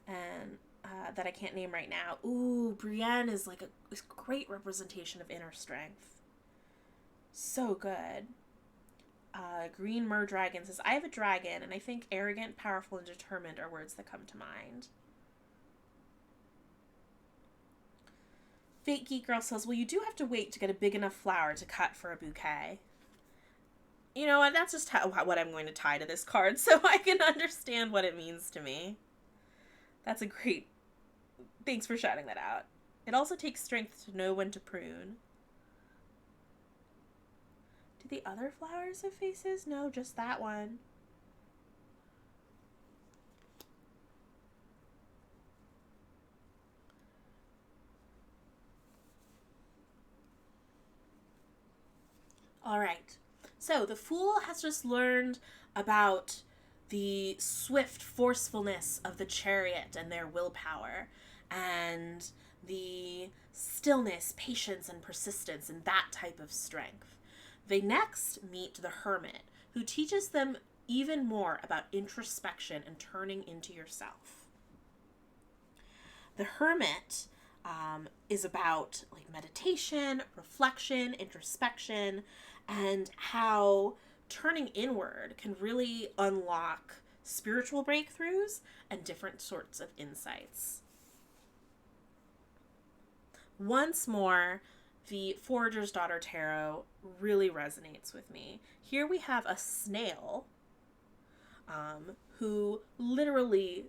and that I can't name right now. Ooh, Brienne is like a great representation of inner strength. So good. Green Mer Dragon says, I have a dragon, and I think arrogant, powerful, and determined are words that come to mind. Fate Geek Girl says, well, you do have to wait to get a big enough flower to cut for a bouquet. You know what? That's just what I'm going to tie to this card so I can understand what it means to me. That's a great... Thanks for shouting that out. It also takes strength to know when to prune. Do the other flowers have faces? No, just that one. All right. So the Fool has just learned about the swift forcefulness of the Chariot and their willpower, and the stillness, patience, and persistence, and that type of strength. They next meet the Hermit, who teaches them even more about introspection and turning into yourself. The Hermit is about like meditation, reflection, introspection, and how turning inward can really unlock spiritual breakthroughs and different sorts of insights. Once more, the Forager's Daughter Tarot really resonates with me. Here we have a snail who literally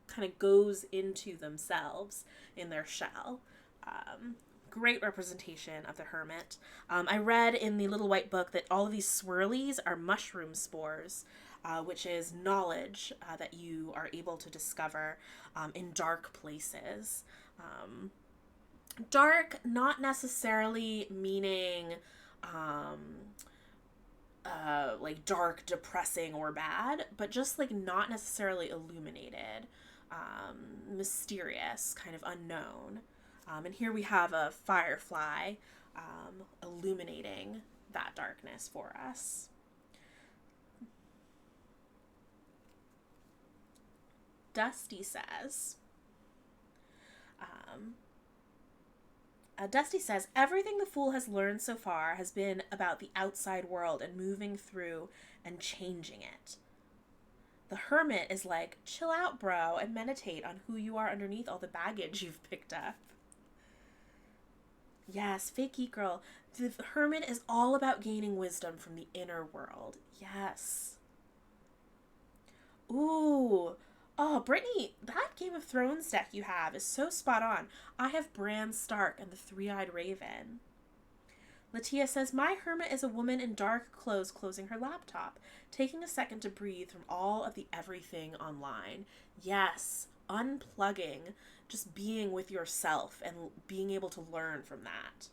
kind of goes into themselves in their shell. Great representation of the Hermit. I read in the Little White Book that all of these swirlies are mushroom spores, which is knowledge that you are able to discover in dark places. Dark, not necessarily meaning like dark, depressing, or bad, but just like not necessarily illuminated, mysterious, kind of unknown. And here we have a firefly illuminating that darkness for us. Dusty says, Dusty says, everything the Fool has learned so far has been about the outside world and moving through and changing it. The Hermit is like, chill out, bro, and meditate on who you are underneath all the baggage you've picked up. Yes, fake geek girl. The Hermit is all about gaining wisdom from the inner world. Yes. Ooh. Oh, Brittany, that Game of Thrones deck you have is so spot on. I have Bran Stark and the Three-Eyed Raven. Latia says, my Hermit is a woman in dark clothes closing her laptop, taking a second to breathe from all of the everything online. Yes, unplugging, just being with yourself and being able to learn from that.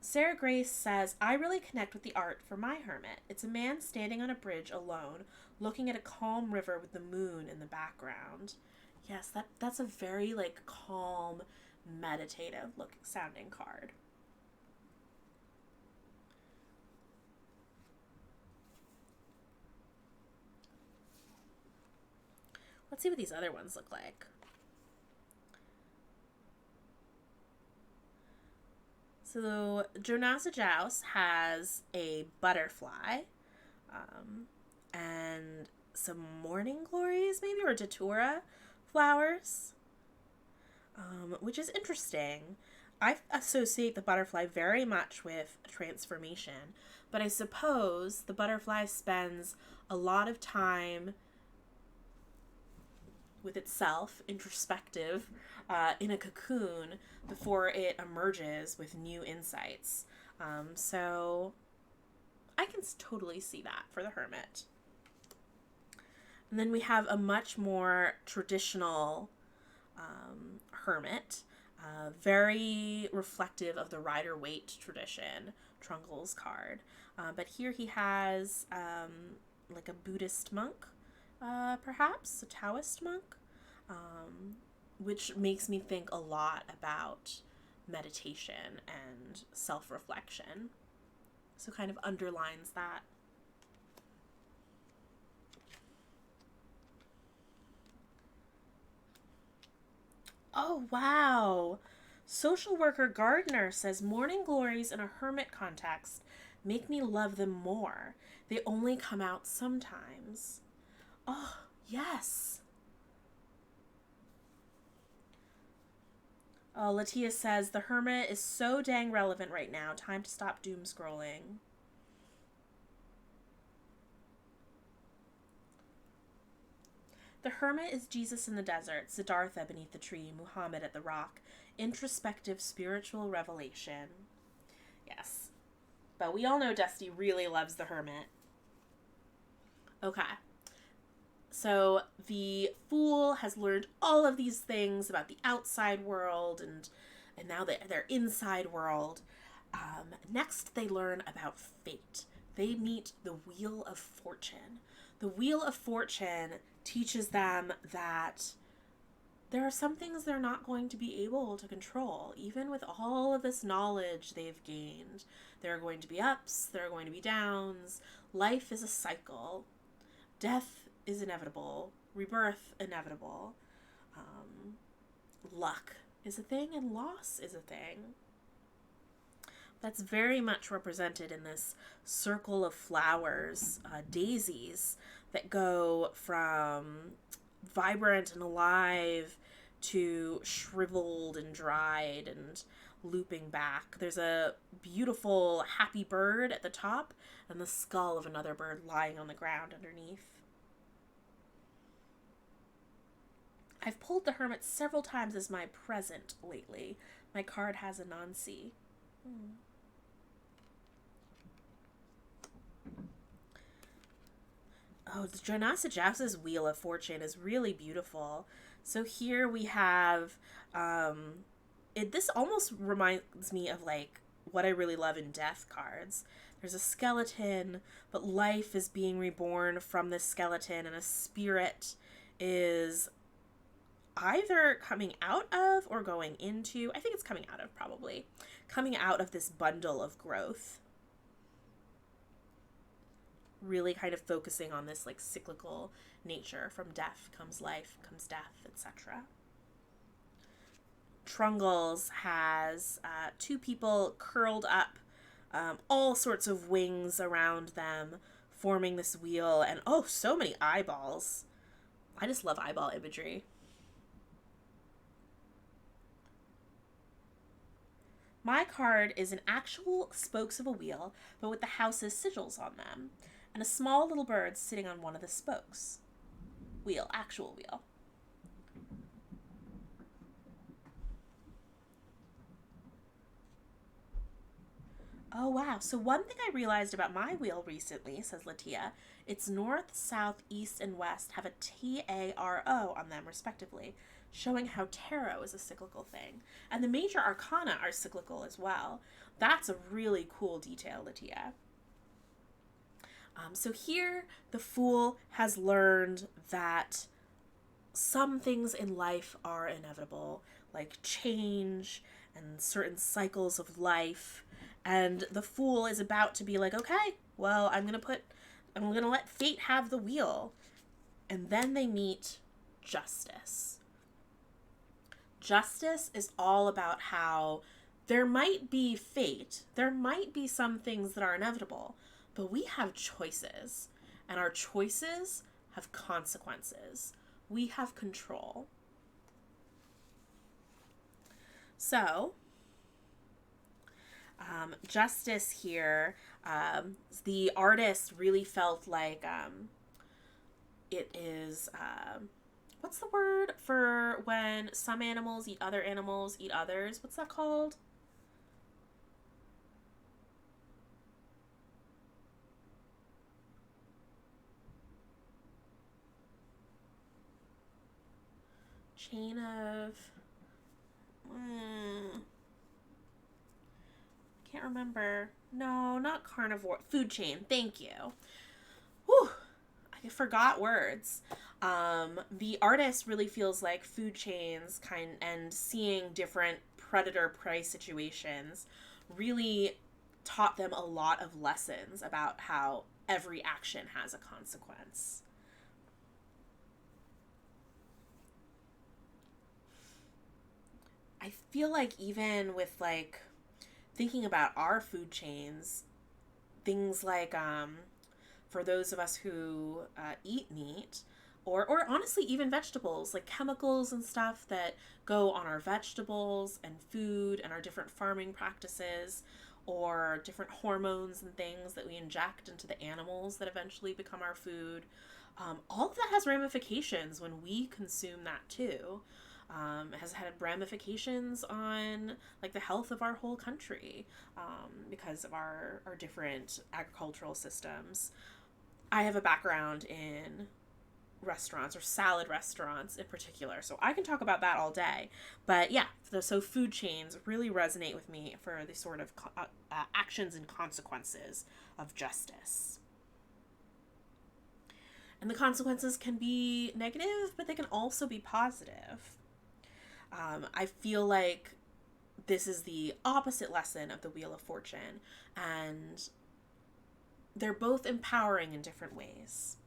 Sarah Grace says, I really connect with the art for my Hermit. It's a man standing on a bridge alone, looking at a calm river with the moon in the background. Yes, that's a very like calm, meditative sounding card. Let's see what these other ones look like. So Jonasa Joust has a butterfly, and some morning glories, maybe, or datura flowers, which is interesting. I associate the butterfly very much with transformation, but I suppose the butterfly spends a lot of time with itself, introspective, in a cocoon before it emerges with new insights. So I can totally see that for the Hermit. And then we have a much more traditional Hermit, very reflective of the Rider-Waite tradition, Trungle's card. But here he has like a Buddhist monk, perhaps, a Taoist monk, which makes me think a lot about meditation and self-reflection. So kind of underlines that. Oh, wow. Social worker Gardner says, morning glories in a hermit context make me love them more. They only come out sometimes. Oh, yes. Oh, Latia says, the Hermit is so dang relevant right now. Time to stop doom scrolling. The hermit is Jesus in the desert, Siddhartha beneath the tree, Muhammad at the rock. Introspective spiritual revelation. Yes. But we all know Dusty really loves the hermit. Okay. So the fool has learned all of these things about the outside world and now their inside world. Next, they learn about fate. They meet the Wheel of Fortune. The Wheel of Fortune teaches them that there are some things they're not going to be able to control, even with all of this knowledge they've gained. There are going to be ups, there are going to be downs. Life is a cycle. Death is inevitable. Rebirth, inevitable. Luck is a thing, and loss is a thing. That's very much represented in this circle of flowers, daisies, that go from vibrant and alive to shriveled and dried and looping back. There's a beautiful happy bird at the top and the skull of another bird lying on the ground underneath. I've pulled the hermit several times as my present lately. My card has Anansi. Oh, the Jonasa Jax's Wheel of Fortune is really beautiful. So here we have, this almost reminds me of like what I really love in death cards. There's a skeleton, but life is being reborn from this skeleton, and a spirit is either coming out of or going into, I think it's coming out of probably, coming out of this bundle of growth. Really kind of focusing on this like cyclical nature. From death comes life, comes death, etc. Trungles has two people curled up, all sorts of wings around them, forming this wheel, and oh, so many eyeballs. I just love eyeball imagery. My card is an actual spokes of a wheel, but with the house's sigils on them, and a small little bird sitting on one of the spokes. Wheel, actual wheel. Oh, wow. So one thing I realized about my wheel recently, says Latia, its north, south, east, and west have a T-A-R-O on them, respectively, showing how tarot is a cyclical thing. And the major arcana are cyclical as well. That's a really cool detail, Latia. So here, the Fool has learned that some things in life are inevitable, like change and certain cycles of life. And the Fool is about to be like, okay, well, I'm gonna let fate have the wheel. And then they meet Justice. Justice is all about how there might be fate, there might be some things that are inevitable, but we have choices, and our choices have consequences. We have control. So, Justice here, the artist really felt like it is, what's the word for when some animals eat other animals eat others? What's that called? Chain of... can't remember. No, not carnivore. Food chain. Thank you. Whew. I forgot words. The artist really feels like food chains and seeing different predator-prey situations really taught them a lot of lessons about how every action has a consequence. I feel like even with like thinking about our food chains, things like for those of us who eat meat, or honestly even vegetables, like chemicals and stuff that go on our vegetables and food and our different farming practices, or different hormones and things that we inject into the animals that eventually become our food. All of that has ramifications when we consume that too. It has had ramifications on like the health of our whole country, because of our different agricultural systems. I have a background in restaurants, or salad restaurants in particular, so I can talk about that all day. But yeah, so food chains really resonate with me for the sort of actions and consequences of justice. And the consequences can be negative, but they can also be positive. I feel like this is the opposite lesson of the Wheel of Fortune, and they're both empowering in different ways.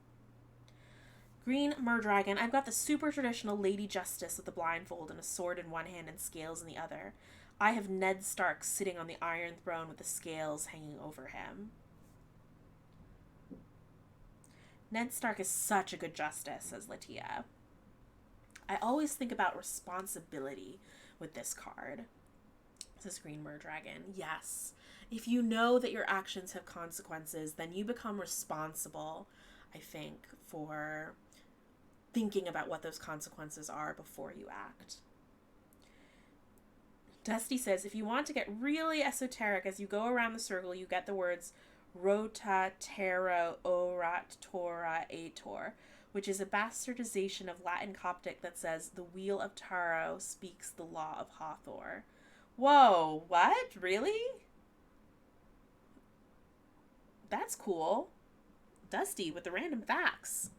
Green Merdragon, I've got the super traditional Lady Justice with a blindfold and a sword in one hand and scales in the other. I have Ned Stark sitting on the Iron Throne with the scales hanging over him. Ned Stark is such a good justice, says Latia. I always think about responsibility with this card, says Green Merdragon. Yes, if you know that your actions have consequences, then you become responsible, I think, for thinking about what those consequences are before you act. Dusty says, if you want to get really esoteric, as you go around the circle, you get the words Rota, Tero, Orat, Tora, Ator, which is a bastardization of Latin Coptic that says, the Wheel of Taro speaks the law of Hathor. Whoa, what? Really? That's cool. Dusty with the random facts.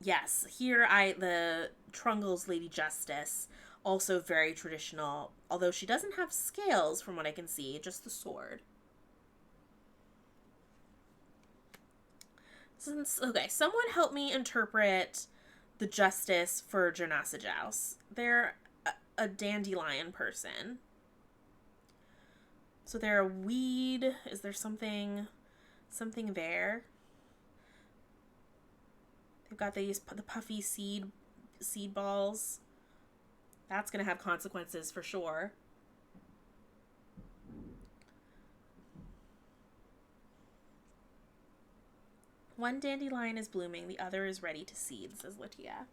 Yes, here the Trungle's Lady Justice, also very traditional, although she doesn't have scales from what I can see, just the sword. Okay, someone help me interpret the justice for Jonasajaus. They're a dandelion person. So they're a weed. Is there something there? They've got the puffy seed balls. That's going to have consequences for sure. One dandelion is blooming, the other is ready to seed, says Latia.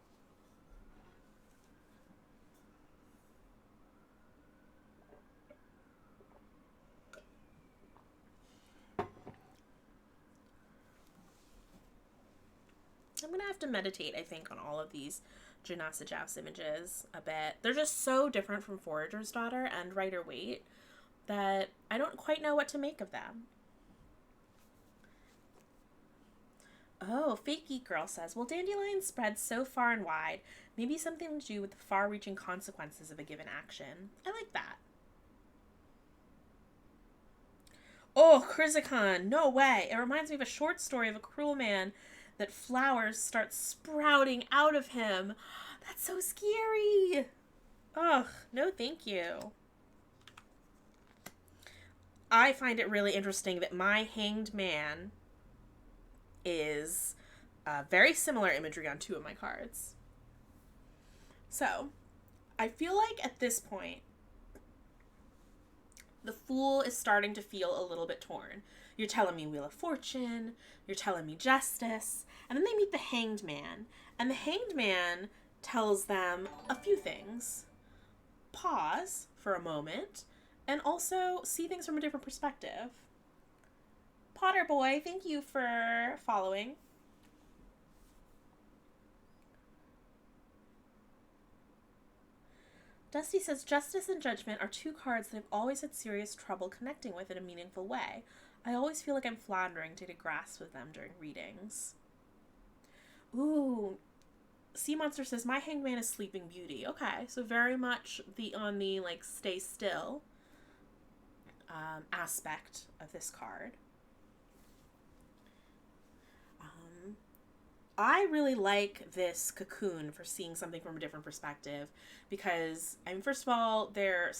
I'm going to have to meditate, I think, on all of these Jonasajaus images a bit. They're just so different from Forager's Daughter and Rider Waite that I don't quite know what to make of them. Oh, Fake Geek Girl says, well, dandelions spread so far and wide. Maybe something to do with the far-reaching consequences of a given action. I like that. Oh, Chrysikon, no way. It reminds me of a short story of a cruel man that flowers start sprouting out of him. That's so scary. Ugh, no thank you. I find it really interesting that my Hanged Man is very similar imagery on two of my cards. So, I feel like at this point, the Fool is starting to feel a little bit torn. You're telling me Wheel of Fortune, you're telling me Justice, and then they meet the Hanged Man. And the Hanged Man tells them a few things. Pause for a moment, and also see things from a different perspective. Potter Boy, thank you for following. Dusty says, Justice and Judgment are two cards that I've always had serious trouble connecting with in a meaningful way. I always feel like I'm floundering to get a grasp of them during readings. Ooh, Sea Monster says, my Hangman is Sleeping Beauty. Okay, so very much on the, like, stay still aspect of this card. I really like this cocoon for seeing something from a different perspective because, I mean, first of all, they're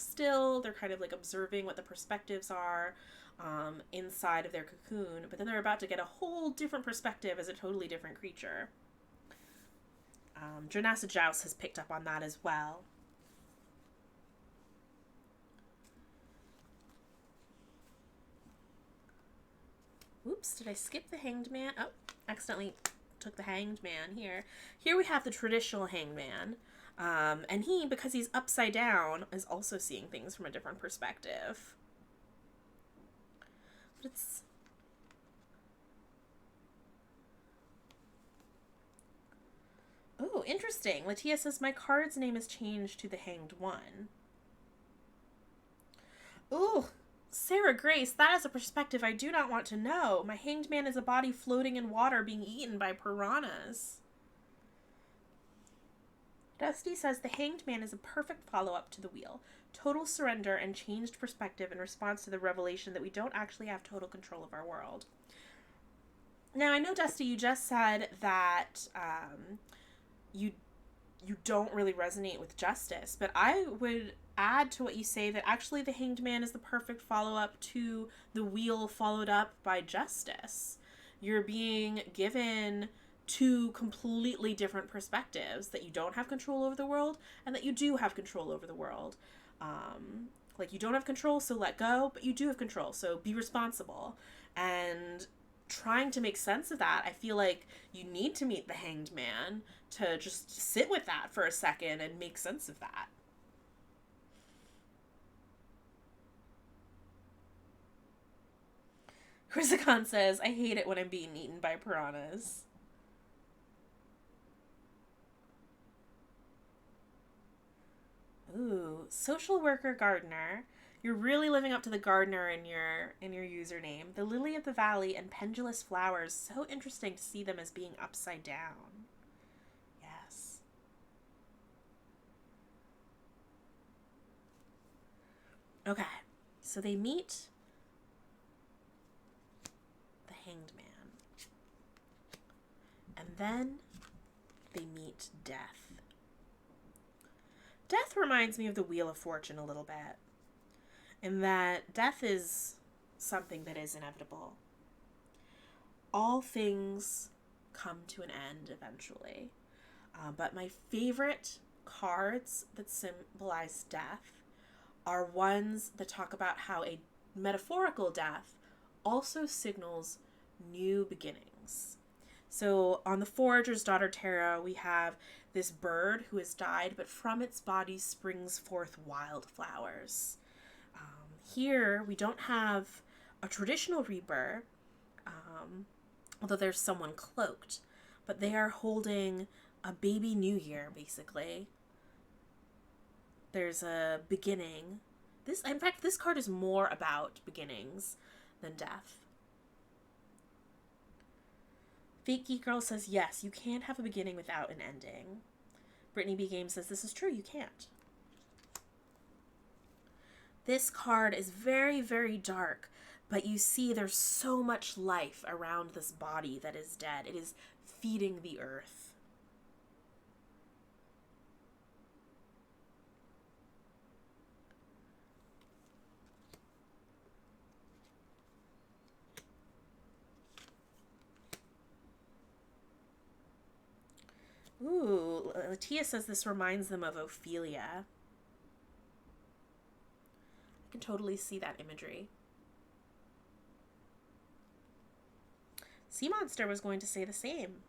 kind of like observing what the perspectives are inside of their cocoon, but then they're about to get a whole different perspective as a totally different creature. Jonasajaus has picked up on that as well. Oops, did I skip the Hanged Man? Oh, accidentally took the Hanged Man here. Here we have the traditional Hanged Man. And he, because he's upside down, is also seeing things from a different perspective. But it's... Oh, interesting. Latia says, my card's name is changed to the Hanged One. Ooh, Sarah Grace, that is a perspective I do not want to know. My Hanged Man is a body floating in water being eaten by piranhas. Dusty says, the Hanged Man is a perfect follow-up to the Wheel. Total surrender and changed perspective in response to the revelation that we don't actually have total control of our world. Now, I know, Dusty, you just said that you don't really resonate with justice, but I would add to what you say that actually the Hanged Man is the perfect follow-up to the Wheel followed up by justice. You're being given two completely different perspectives, that you don't have control over the world and that you do have control over the world. Like, you don't have control, so let go, but you do have control, so be responsible. And trying to make sense of that, I feel like you need to meet the Hanged Man to just sit with that for a second and make sense of that. Chrysagon says, I hate it when I'm being eaten by piranhas. Ooh, social worker gardener. You're really living up to the gardener in your username. The lily of the valley and pendulous flowers. So interesting to see them as being upside down. Yes. Okay, so they meet the Hanged Man. And then they meet Death. Death reminds me of the Wheel of Fortune a little bit, in that death is something that is inevitable. All things come to an end eventually. But my favorite cards that symbolize death are ones that talk about how a metaphorical death also signals new beginnings. So on the Forager's Daughter Tarot, we have this bird who has died, but from its body springs forth wildflowers. Here, we don't have a traditional rebirth, although there's someone cloaked, but they are holding a baby new year, basically. There's a beginning. In fact, this card is more about beginnings than death. Fake Geek Girl says, yes, you can't have a beginning without an ending. Brittany B. Game says, this is true, you can't. This card is very, very dark, but you see there's so much life around this body that is dead. It is feeding the earth. Ooh, Latia says this reminds them of Ophelia. I can totally see that imagery. Sea Monster was going to say the same.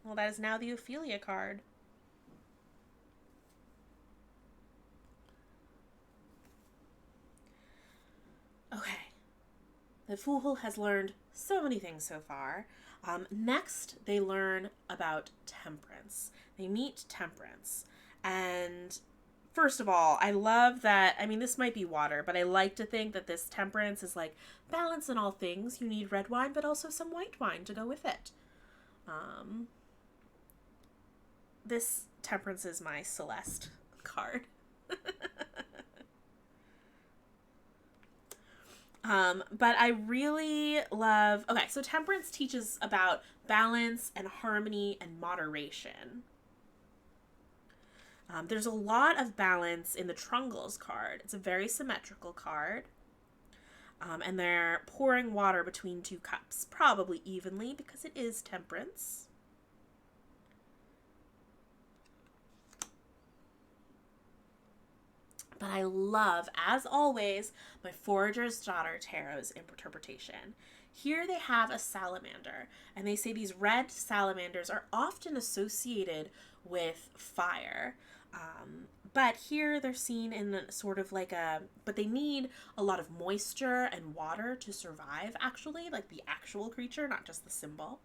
Well, that is now the Ophelia card. Okay. The Fool has learned so many things so far. Next, they learn about temperance. They meet temperance. And first of all, I love that, I mean, this might be water, but I like to think that this temperance is like balance in all things. You need red wine, but also some white wine to go with it. This temperance is my Celeste card. But I really love... Okay, so temperance teaches about balance and harmony and moderation. There's a lot of balance in the Trungles card. It's a very symmetrical card. And they're pouring water between two cups, probably evenly because it is temperance. But I love, as always, my Forager's Daughter Tarot's interpretation. Here they have a salamander, and they say these red salamanders are often associated with fire. But here they're seen in sort of like but they need a lot of moisture and water to survive, actually, like the actual creature, not just the symbol.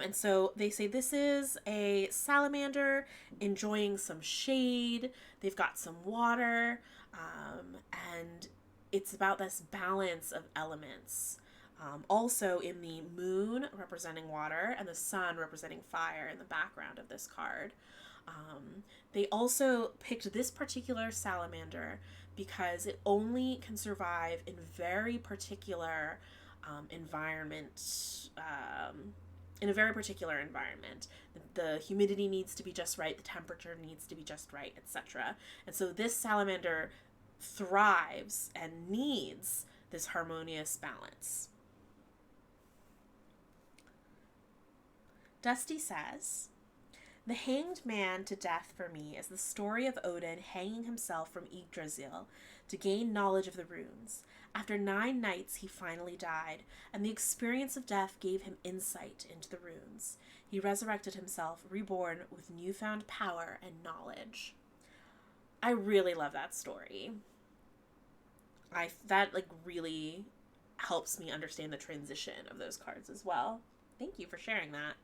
And so they say this is a salamander enjoying some shade. They've got some water. And it's about this balance of elements. Also in the moon representing water and the sun representing fire in the background of this card. They also picked this particular salamander because it only can survive in very particular environment. In a very particular environment. The humidity needs to be just right, the temperature needs to be just right, etc. And so this salamander thrives and needs this harmonious balance. Dusty says, "The hanged man to death for me is the story of Odin hanging himself from Yggdrasil to gain knowledge of the runes. After 9 nights, he finally died, and the experience of death gave him insight into the runes. He resurrected himself, reborn with newfound power and knowledge." I really love that story. That really helps me understand the transition of those cards as well. Thank you for sharing that.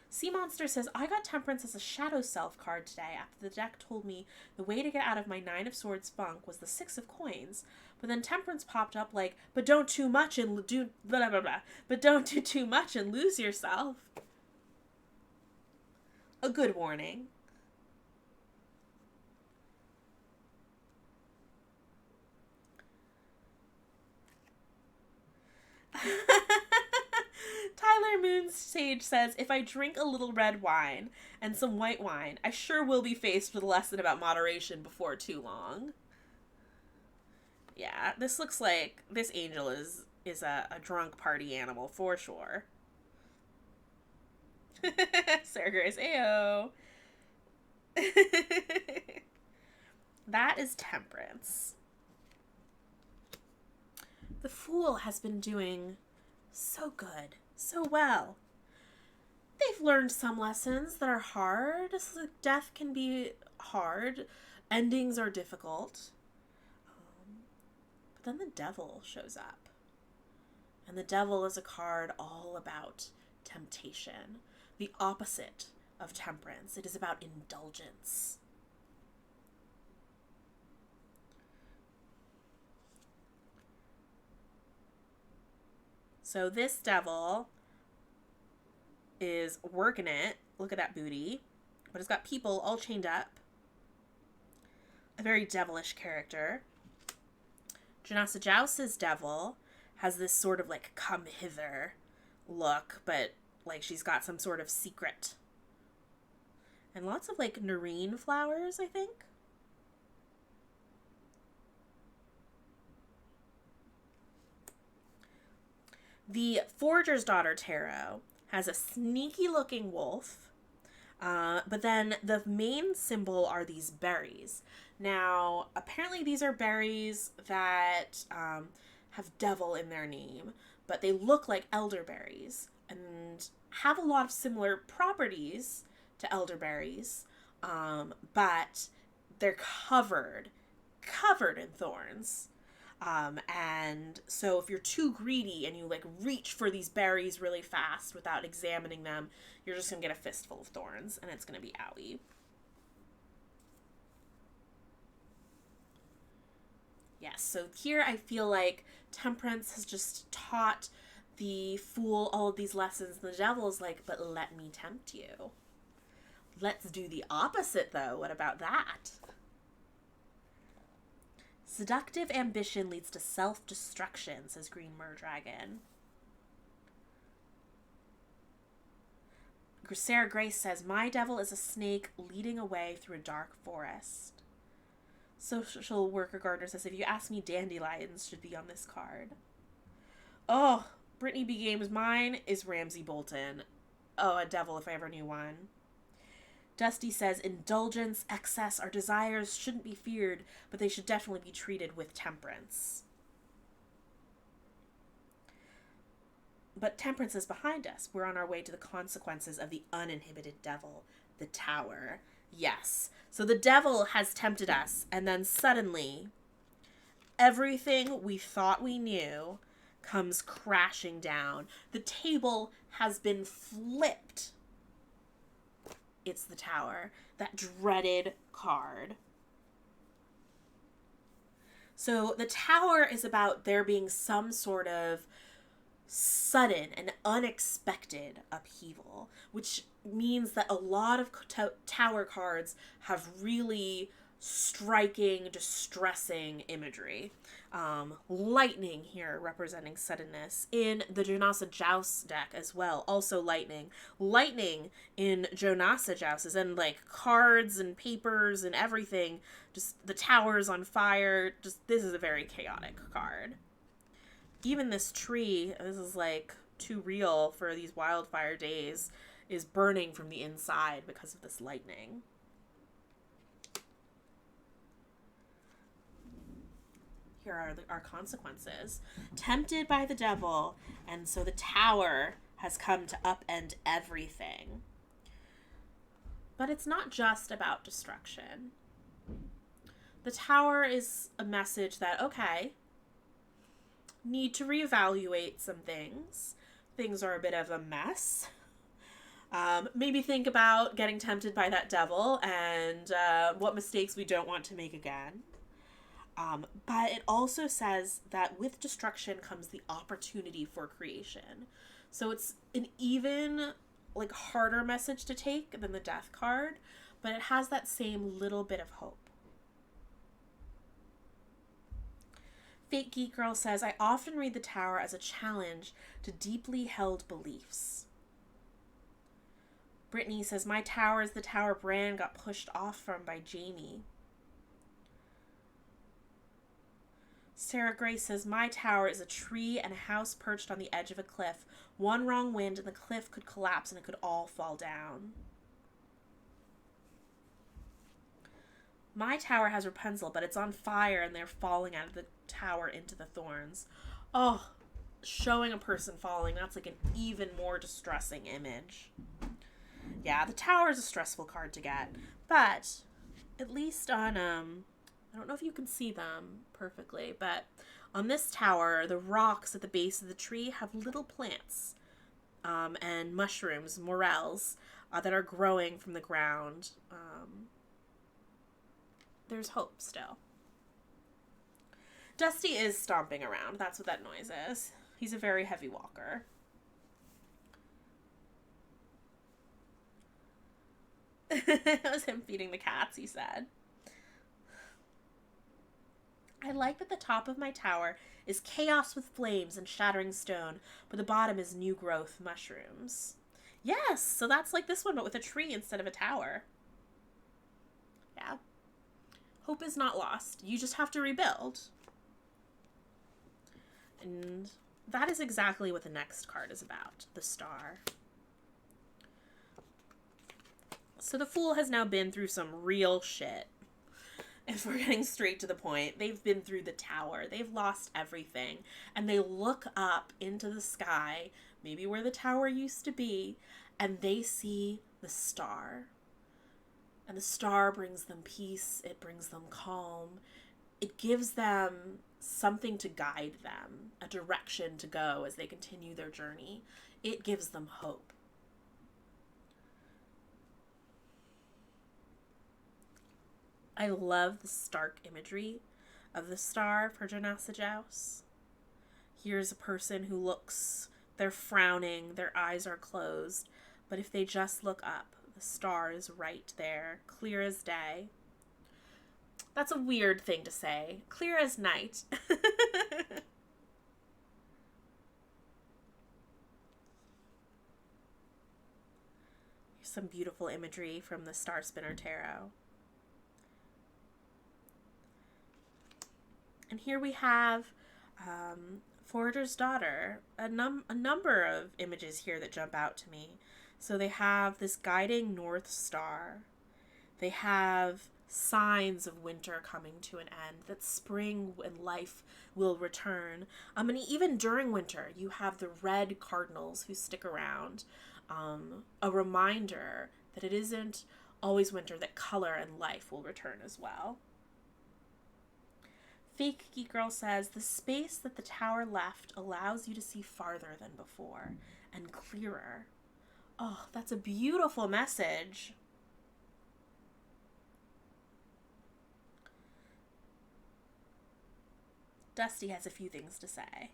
Sea Monster says, "I got Temperance as a Shadow Self card today after the deck told me the way to get out of my 9 of Swords funk was the 6 of Coins. But then Temperance popped up like, but don't too much and do blah, blah, blah. But don't do too much and lose yourself." A good warning. Tyler Moonsage says, "If I drink a little red wine and some white wine, I sure will be faced with a lesson about moderation before too long." Yeah, this looks like this angel is a drunk party animal for sure. Sarah Grace, ayo. That is Temperance. The Fool has been doing so good, so well. They've learned some lessons that are hard. Death can be hard. Endings are difficult. But then the Devil shows up. And the Devil is a card all about temptation. The opposite of temperance. It is about indulgence. So this Devil is working it. Look at that booty. But it's got people all chained up. A very devilish character. Janasa Jouse's Devil has this sort of like come hither look, but like she's got some sort of secret. And lots of like nerine flowers, I think. The Forager's Daughter Tarot has a sneaky looking wolf, but then the main symbol are these berries. Now, apparently these are berries that have devil in their name, but they look like elderberries and have a lot of similar properties to elderberries, but they're covered in thorns. And so if you're too greedy and you like reach for these berries really fast without examining them, you're just gonna get a fistful of thorns and it's gonna be owie. Yes, so here I feel like Temperance has just taught the Fool all of these lessons. The Devil's like, but let me tempt you. Let's do the opposite though. What about that? Seductive ambition leads to self-destruction, says Green Merdragon. Sarah Grace says, my devil is a snake leading away through a dark forest. Social worker Gardner says, if you ask me, dandelions should be on this card. Oh, Brittany B. Games, mine is Ramsay Bolton. Oh, a devil if I ever knew one. Dusty says indulgence, excess, or desires shouldn't be feared, but they should definitely be treated with temperance. But temperance is behind us. We're on our way to the consequences of the uninhibited devil, the tower. Yes. So the devil has tempted us, and then suddenly everything we thought we knew comes crashing down. The table has been flipped. It's the tower, that dreaded card. So the tower is about there being some sort of sudden and unexpected upheaval, which means that a lot of tower cards have really striking, distressing imagery. Lightning here representing suddenness in the Jonasa Joust deck as well. Also lightning. Lightning in Jonasa Jousts and like cards and papers and everything. Just the towers on fire. Just this is a very chaotic card. Even this tree, this is like too real for these wildfire days, is burning from the inside because of this lightning. Here are our consequences. Tempted by the devil, and so the tower has come to upend everything. But it's not just about destruction. The tower is a message that, okay, need to reevaluate some things. Things are a bit of a mess. Maybe think about getting tempted by that devil and what mistakes we don't want to make again. But it also says that with destruction comes the opportunity for creation. So it's an even like harder message to take than the death card, but it has that same little bit of hope. Fake Geek Girl says, I often read the tower as a challenge to deeply held beliefs. Brittany says, my tower is the tower Bran got pushed off from by Jaime. Sarah Grace says, my tower is a tree and a house perched on the edge of a cliff. One wrong wind and the cliff could collapse and it could all fall down. My tower has Rapunzel, but it's on fire and they're falling out of the tower into the thorns. Oh, showing a person falling, that's like an even more distressing image. Yeah, the tower is a stressful card to get, but at least on, I don't know if you can see them perfectly, but on this tower, the rocks at the base of the tree have little plants and mushrooms, morels, that are growing from the ground. There's hope still. Dusty is stomping around. That's what that noise is. He's a very heavy walker. It was him feeding the cats, he said. I like that the top of my tower is chaos with flames and shattering stone, but the bottom is new growth mushrooms. Yes, so that's like this one, but with a tree instead of a tower. Yeah. Hope is not lost. You just have to rebuild. And that is exactly what the next card is about, the star. So the Fool has now been through some real shit. If we're getting straight to the point, they've been through the tower. They've lost everything. And they look up into the sky, maybe where the tower used to be, and they see the star. And the star brings them peace. It brings them calm. It gives them something to guide them, a direction to go as they continue their journey. It gives them hope. I love the stark imagery of the star for Jonasa Jousts. Here's a person who looks, they're frowning, their eyes are closed, but if they just look up, the star is right there, clear as day. That's a weird thing to say. Clear as night. Here's some beautiful imagery from the Star Spinner Tarot. And here we have Forager's Daughter. A number of images here that jump out to me. So they have this guiding North Star. They have signs of winter coming to an end, that spring and life will return. And even during winter, you have the red cardinals who stick around. A reminder that it isn't always winter, that color and life will return as well. Fake Geek Girl says, the space that the tower left allows you to see farther than before and clearer. Oh, that's a beautiful message. Dusty has a few things to say.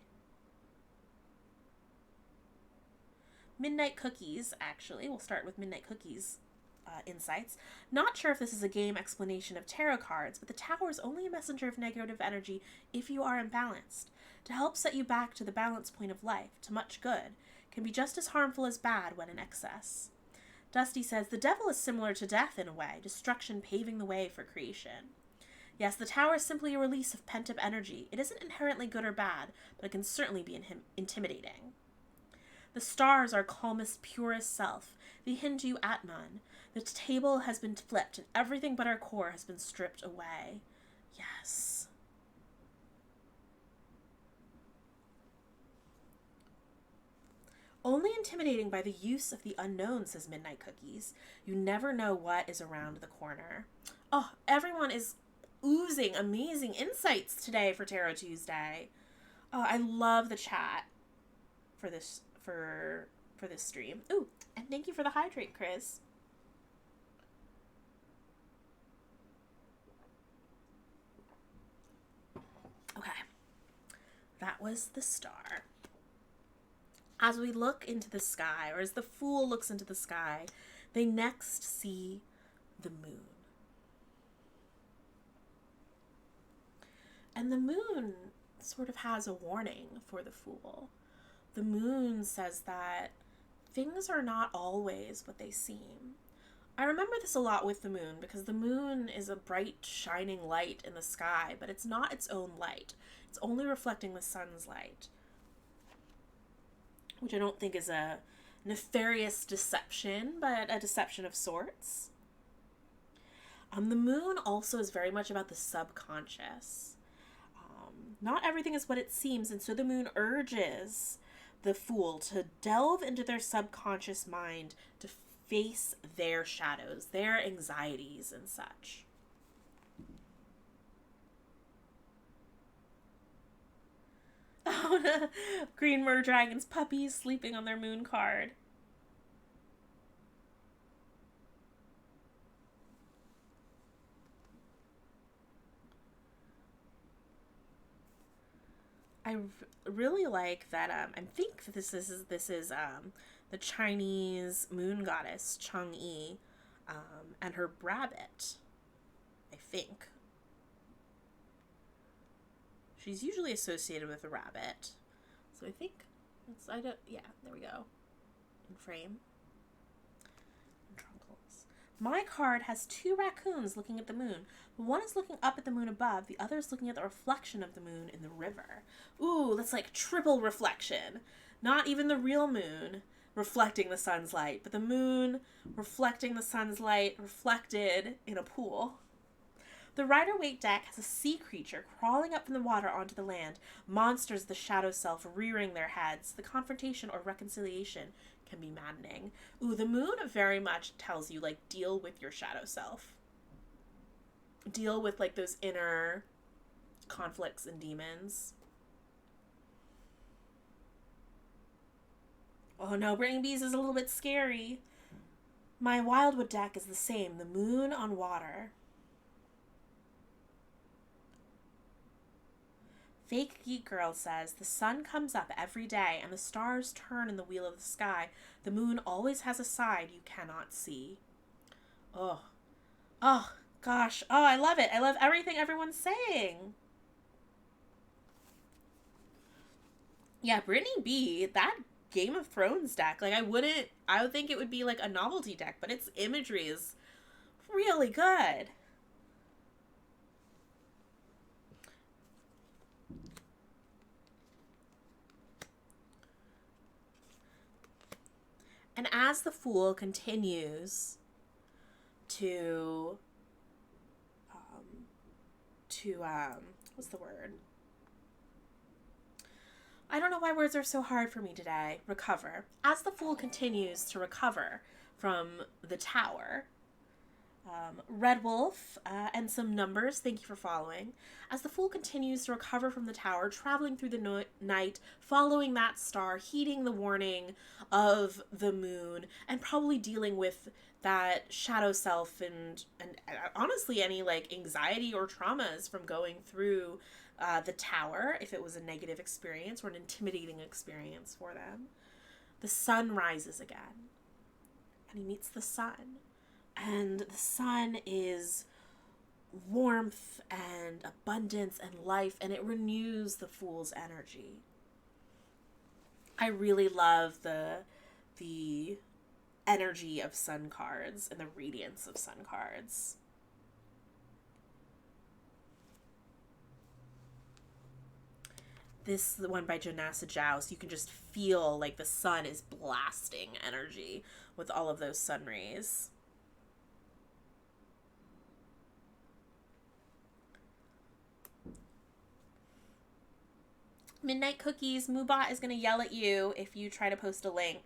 Midnight Cookies, actually. We'll start with Midnight Cookies insights. Not sure if this is a game explanation of tarot cards, but the tower is only a messenger of negative energy if you are imbalanced. To help set you back to the balance point of life, to much good, can be just as harmful as bad when in excess. Dusty says, the devil is similar to death in a way, destruction paving the way for creation. Yes, the tower is simply a release of pent-up energy. It isn't inherently good or bad, but it can certainly be intimidating. The stars are calmest, purest self. They hint you at none. The table has been flipped, and everything but our core has been stripped away. Yes. Only intimidating by the use of the unknown, says Midnight Cookies. You never know what is around the corner. Oh, everyone is oozing amazing insights today for Tarot Tuesday. Oh, I love the chat for this stream. Ooh, and thank you for the hydrate, Chris. Okay. That was the star. As we look into the sky, or as the Fool looks into the sky, they next see the moon. And the moon sort of has a warning for the Fool. The moon says that things are not always what they seem. I remember this a lot with the moon because the moon is a bright, shining light in the sky, but it's not its own light. It's only reflecting the sun's light, which I don't think is a nefarious deception, but a deception of sorts. The moon also is very much about the subconscious. Not everything is what it seems, and so the moon urges the Fool to delve into their subconscious mind to face their shadows, their anxieties and such. Oh, no. Green Merdragon's puppies sleeping on their moon card. I really like that. I think this is the Chinese moon goddess Chang'e, and her rabbit. I think she's usually associated with a rabbit, so I think it's yeah. There we go. In frame. My card has two raccoons looking at the moon. One is looking up at the moon above, the other is looking at the reflection of the moon in the river. Ooh, that's like triple reflection. Not even the real moon reflecting the sun's light, but the moon reflecting the sun's light reflected in a pool. The Rider-Waite deck has a sea creature crawling up from the water onto the land, monsters the shadow self rearing their heads. The confrontation or reconciliation can be maddening. Ooh, the moon very much tells you, like, deal with your shadow self. Deal with, like, those inner conflicts and demons. Oh no, bringing bees is a little bit scary. My Wildwood deck is the same, the moon on water. Fake Geek Girl says, the sun comes up every day and the stars turn in the wheel of the sky. The moon always has a side you cannot see. Oh. Oh, gosh. Oh, I love it. I love everything everyone's saying. Yeah, Brittany B, that Game of Thrones deck, like, I would think it would be like a novelty deck, but its imagery is really good. And as the Fool continues to what's the word? I don't know why words are so hard for me today. Recover. As the Fool continues to recover from the tower, Red Wolf, and some numbers, thank you for following. As the Fool continues to recover from the tower, traveling through the night, following that star, heeding the warning of the moon, and probably dealing with that shadow self and honestly any like anxiety or traumas from going through the tower, if it was a negative experience or an intimidating experience for them. The sun rises again, and he meets the sun. And the sun is warmth and abundance and life, and it renews the Fool's energy. I really love the energy of sun cards and the radiance of sun cards. This is the one by Jonasa Joust. You can just feel like the sun is blasting energy with all of those sun rays. Midnight Cookies, Moobot is going to yell at you if you try to post a link.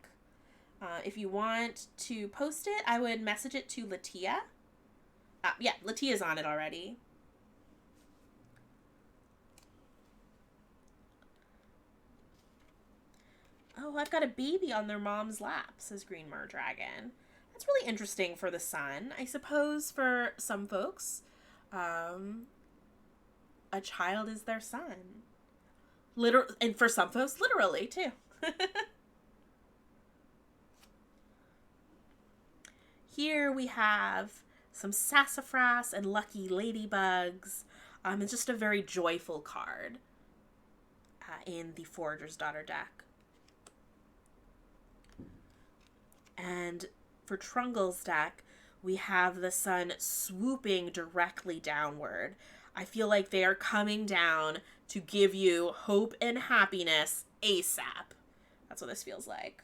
If you want to post it, I would message it to Latia. Yeah, Latia's on it already. Oh, I've got a baby on their mom's lap, says Green Mer Dragon. That's really interesting for the sun. I suppose for some folks, a child is their son. And for some folks, literally, too. Here we have some sassafras and lucky ladybugs. It's just a very joyful card in the Forager's Daughter deck. And for Trungle's deck, we have the sun swooping directly downward. I feel like they are coming down to give you hope and happiness ASAP. That's what this feels like.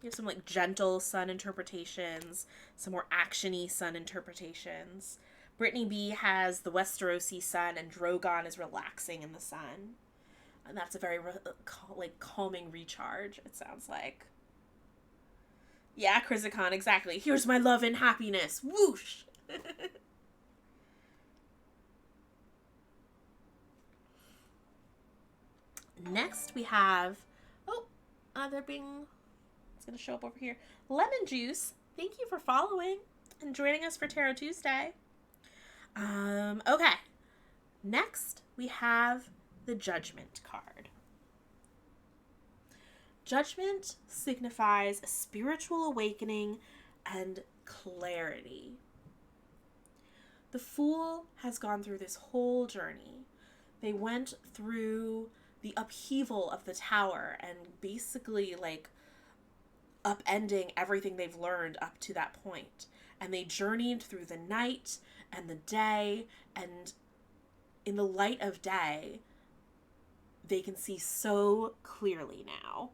You have some like gentle sun interpretations, some more actiony sun interpretations. Brittany B has the Westerosi sun, and Drogon is relaxing in the sun. And that's a very calming recharge, it sounds like. Yeah, Chrysikon, exactly. Here's my love and happiness. Whoosh! Next we have... they're being... It's going to show up over here. Lemon Juice, thank you for following and joining us for Tarot Tuesday. Okay. Next, we have the Judgment card. Judgment signifies a spiritual awakening and clarity. The Fool has gone through this whole journey. They went through the upheaval of the tower and basically upending everything they've learned up to that point. And they journeyed through the night and the day, and in the light of day, they can see so clearly now.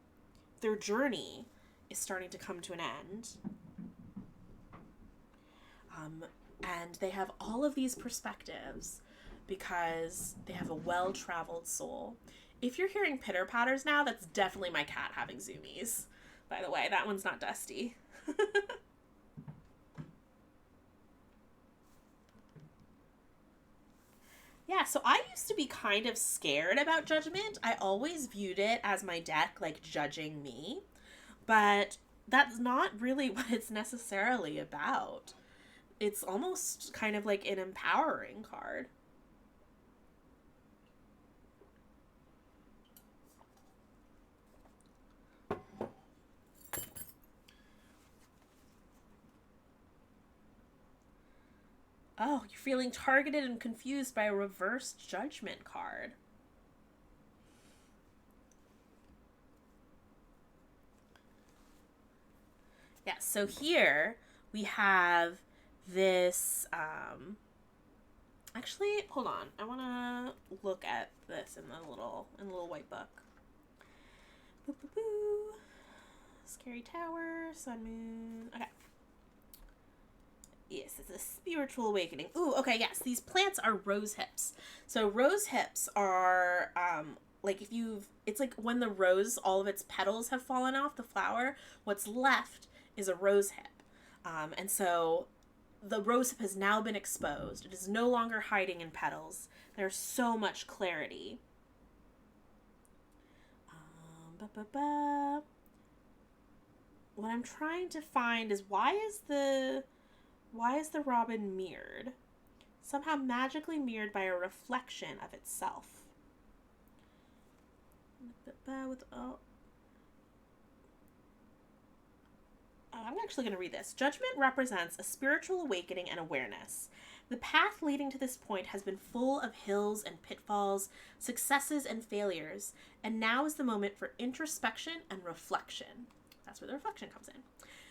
Their journey is starting to come to an end. And they have all of these perspectives because they have a well-traveled soul. If you're hearing pitter-patters now, that's definitely my cat having zoomies. By the way, that one's not Dusty. Yeah, so I used to be kind of scared about Judgment. I always viewed it as my deck, judging me. But that's not really what it's necessarily about. It's almost kind of like an empowering card. Oh, you're feeling targeted and confused by a reversed Judgment card. Yeah, so here we have this, actually, hold on. I want to look at this in the little white book. Boo, boo, boo. Scary Tower, Sun Moon. Okay. Yes, it's a spiritual awakening. Ooh, okay, yes. These plants are rose hips. So rose hips are like if you've it's like when the rose, all of its petals have fallen off the flower, what's left is a rose hip. And so the rose hip has now been exposed. It is no longer hiding in petals. There's so much clarity. Ba, ba, ba. What I'm trying to find is why is the robin mirrored? Somehow magically mirrored by a reflection of itself. I'm actually going to read this. Judgment represents a spiritual awakening and awareness. The path leading to this point has been full of hills and pitfalls, successes and failures, and now is the moment for introspection and reflection. That's where the reflection comes in.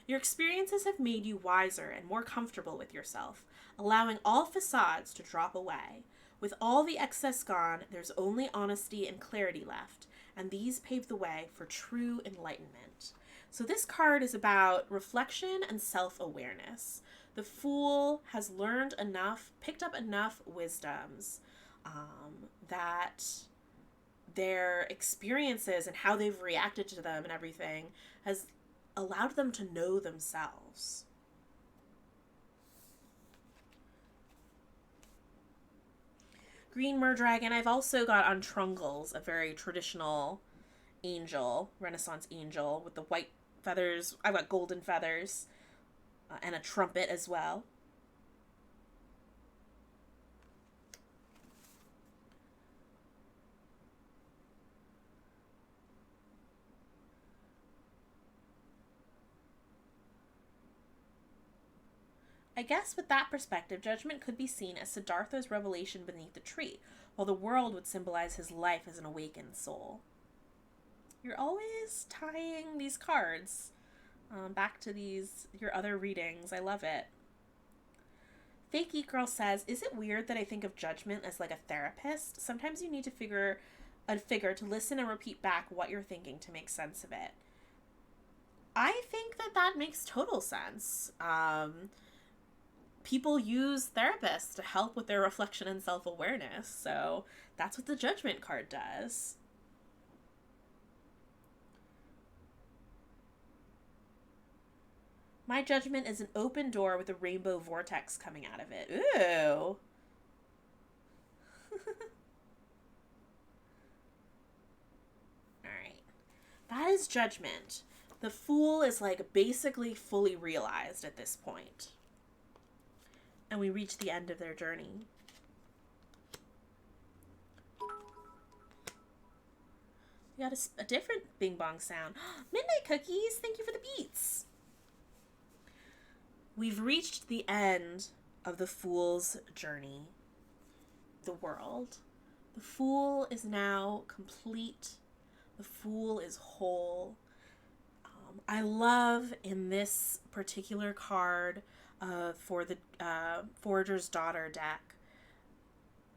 Your experiences have made you wiser and more comfortable with yourself, allowing all facades to drop away. With all the excess gone, there's only honesty and clarity left, and these pave the way for true enlightenment. So this card is about reflection and self-awareness. The Fool has learned enough, picked up enough wisdoms that their experiences and how they've reacted to them and everything has allowed them to know themselves. Green Merdragon. I've also got on Trungles, a very traditional angel, Renaissance angel, with the white feathers. I've got golden feathers and a trumpet as well. I guess with that perspective, Judgment could be seen as Siddhartha's revelation beneath the tree, while the world would symbolize his life as an awakened soul. You're always tying these cards back to your other readings. I love it. Fake Geek Girl says, is it weird that I think of Judgment as like a therapist? Sometimes you need to figure to listen and repeat back what you're thinking to make sense of it. I think that makes total sense. People use therapists to help with their reflection and self-awareness, so that's what the Judgment card does. My Judgment is an open door with a rainbow vortex coming out of it. Ooh. Alright. That is Judgment. The Fool is like basically fully realized at this point. And we reach the end of their journey. We got a different bing bong sound. Midnight Cookies, thank you for the beats. We've reached the end of the Fool's journey. The world. The Fool is now complete. The Fool is whole. I love in this particular card for the Forager's Daughter deck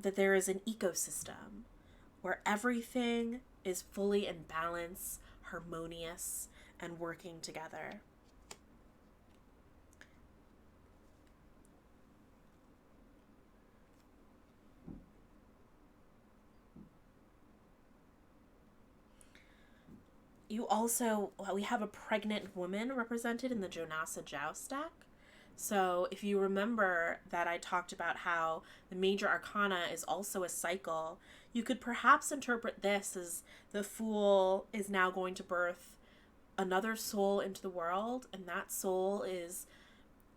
that there is an ecosystem where everything is fully in balance, harmonious, and working together. We have a pregnant woman represented in the Jonasa Joust deck. So if you remember that I talked about how the major arcana is also a cycle, you could perhaps interpret this as the Fool is now going to birth another soul into the world, and that soul is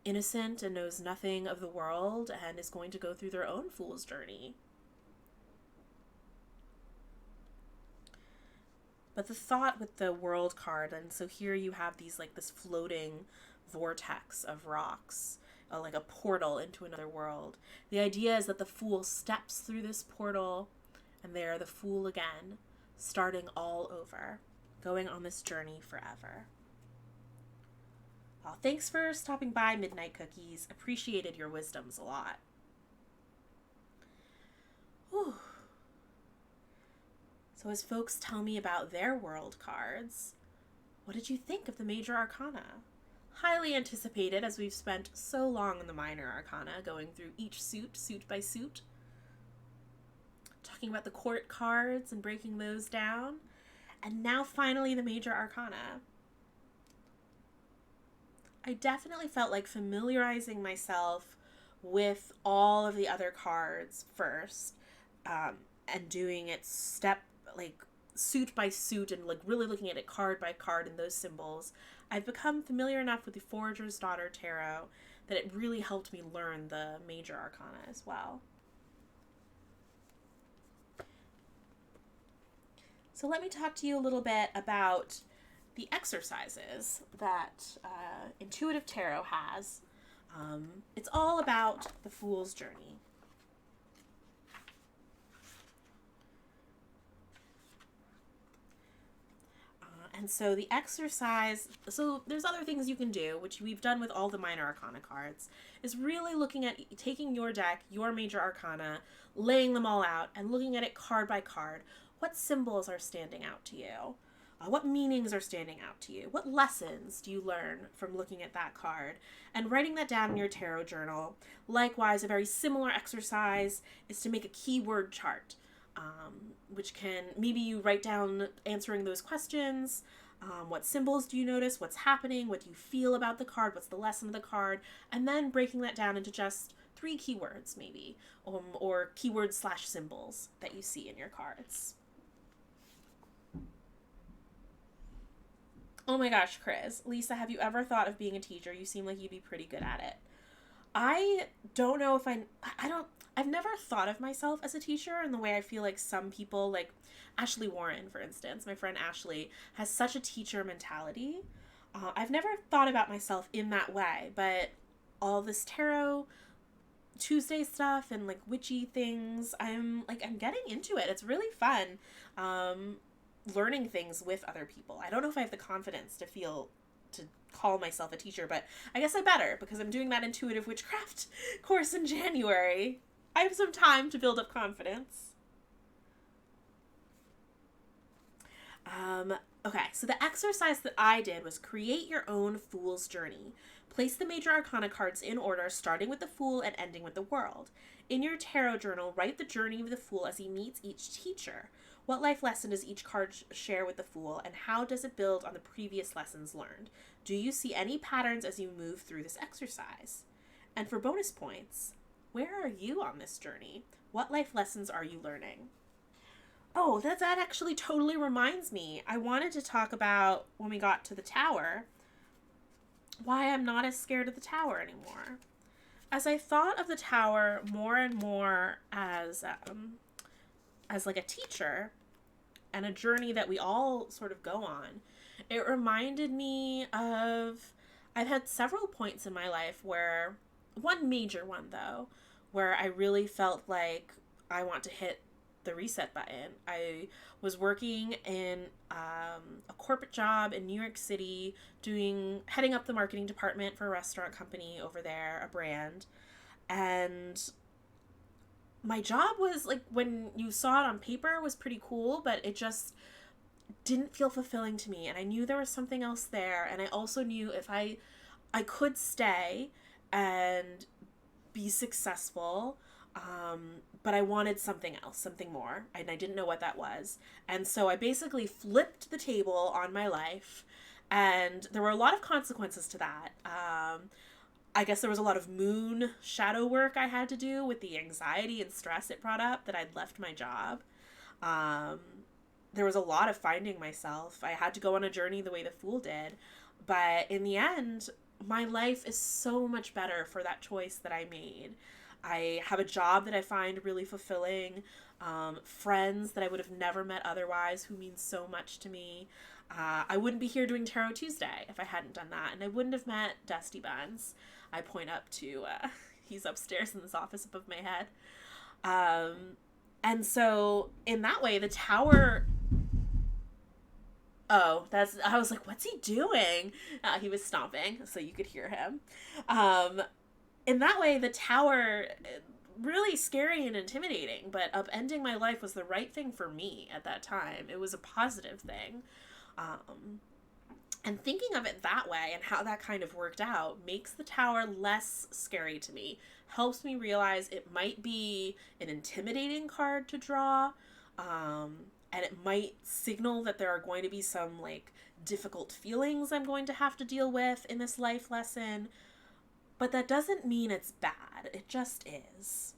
innocent and knows nothing of the world and is going to go through their own fool's journey. But the thought with the world card, and so here you have this floating vortex of rocks, like a portal into another world. The idea is that the Fool steps through this portal, and they are the Fool again, starting all over, going on this journey forever. Well, thanks for stopping by, Midnight Cookies. Appreciated your wisdoms a lot. Whew. So as folks tell me about their world cards, what did you think of the Major Arcana? Highly anticipated, as we've spent so long in the Minor Arcana, going through each suit by suit, talking about the court cards and breaking those down, and now finally the Major Arcana. I definitely felt like familiarizing myself with all of the other cards first, and doing it suit by suit, and like really looking at it card by card and those symbols. I've become familiar enough with the Forager's Daughter Tarot that it really helped me learn the Major Arcana as well. So let me talk to you a little bit about the exercises that Intuitive Tarot has. It's all about the Fool's Journey. And so the exercise, so there's other things you can do, which we've done with all the Minor Arcana cards, is really looking at taking your deck, your Major Arcana, laying them all out, and looking at it card by card. What symbols are standing out to you? What meanings are standing out to you? What lessons do you learn from looking at that card? And writing that down in your tarot journal. Likewise, a very similar exercise is to make a keyword chart, which can, maybe you write down answering those questions. What symbols do you notice? What's happening? What do you feel about the card? What's the lesson of the card? And then breaking that down into just 3 keywords, maybe, or keywords/symbols that you see in your cards. Oh my gosh, Chris. Lysa, have you ever thought of being a teacher? You seem like you'd be pretty good at it. I don't know if I've never thought of myself as a teacher in the way I feel like some people, like Ashley Warren, for instance, my friend Ashley, has such a teacher mentality. I've never thought about myself in that way, but all this tarot Tuesday stuff and like witchy things, I'm getting into it. It's really fun. Learning things with other people. I don't know if I have the confidence to call myself a teacher, but I guess I better, because I'm doing that intuitive witchcraft course in January. I have some time to build up confidence. Okay, so the exercise that I did was create your own Fool's Journey. Place the Major Arcana cards in order, starting with the Fool and ending with the World. In your tarot journal, write the journey of the Fool as he meets each teacher. What life lesson does each card share with the Fool, and how does it build on the previous lessons learned? Do you see any patterns as you move through this exercise? And for bonus points, where are you on this journey? What life lessons are you learning? Oh, that actually totally reminds me. I wanted to talk about, when we got to the tower, why I'm not as scared of the tower anymore. As I thought of the tower more and more as like a teacher and a journey that we all sort of go on, it reminded me of, I've had several points in my life where, one major one though, where I really felt like I want to hit the reset button. I was working in a corporate job in New York City, heading up the marketing department for a restaurant company over there, a brand, and my job was, like, when you saw it on paper, was pretty cool, but it just didn't feel fulfilling to me, and I knew there was something else there, and I also knew if I could stay and be successful, but I wanted something else, something more, and I didn't know what that was. And so I basically flipped the table on my life, and there were a lot of consequences to that. I guess there was a lot of moon shadow work I had to do with the anxiety and stress it brought up that I'd left my job. There was a lot of finding myself. I had to go on a journey the way the Fool did. But in the end, my life is so much better for that choice that I made. I have a job that I find really fulfilling, friends that I would have never met otherwise who mean so much to me. I wouldn't be here doing Tarot Tuesday if I hadn't done that, and I wouldn't have met Dusty Buns. I point up to, he's upstairs in this office above my head. And so in that way, the tower... Oh, I was like, what's he doing? He was stomping, so you could hear him. In that way, the tower really really scary and intimidating, but upending my life was the right thing for me at that time. It was a positive thing. And thinking of it that way and how that kind of worked out makes the tower less scary to me. Helps me realize it might be an intimidating card to draw, and it might signal that there are going to be some, like, difficult feelings I'm going to have to deal with in this life lesson. But that doesn't mean it's bad. It just is.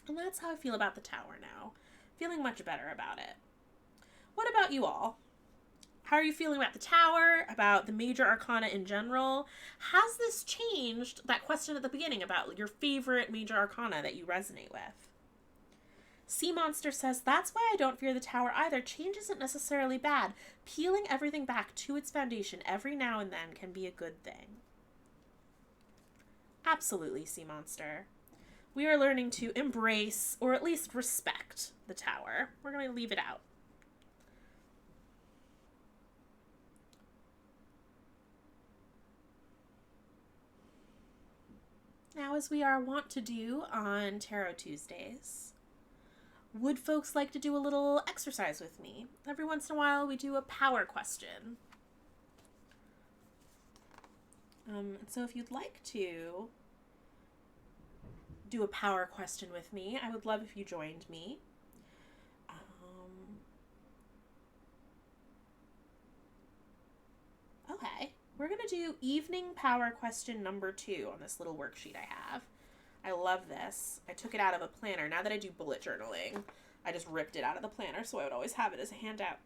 And that's how I feel about the tower now. Feeling much better about it. What about you all? How are you feeling about the tower, about the major arcana in general? Has this changed that question at the beginning about your favorite major arcana that you resonate with? Sea Monster says, that's why I don't fear the tower either. Change isn't necessarily bad. Peeling everything back to its foundation every now and then can be a good thing. Absolutely, Sea Monster. We are learning to embrace, or at least respect, the tower. We're going to leave it out. Now, as we are wont to do on Tarot Tuesdays, would folks like to do a little exercise with me? Every once in a while, we do a power question. So if you'd like to do a power question with me, I would love if you joined me. Okay. We're going to do evening power question number 2 on this little worksheet I have. I love this. I took it out of a planner. Now that I do bullet journaling, I just ripped it out of the planner so I would always have it as a handout.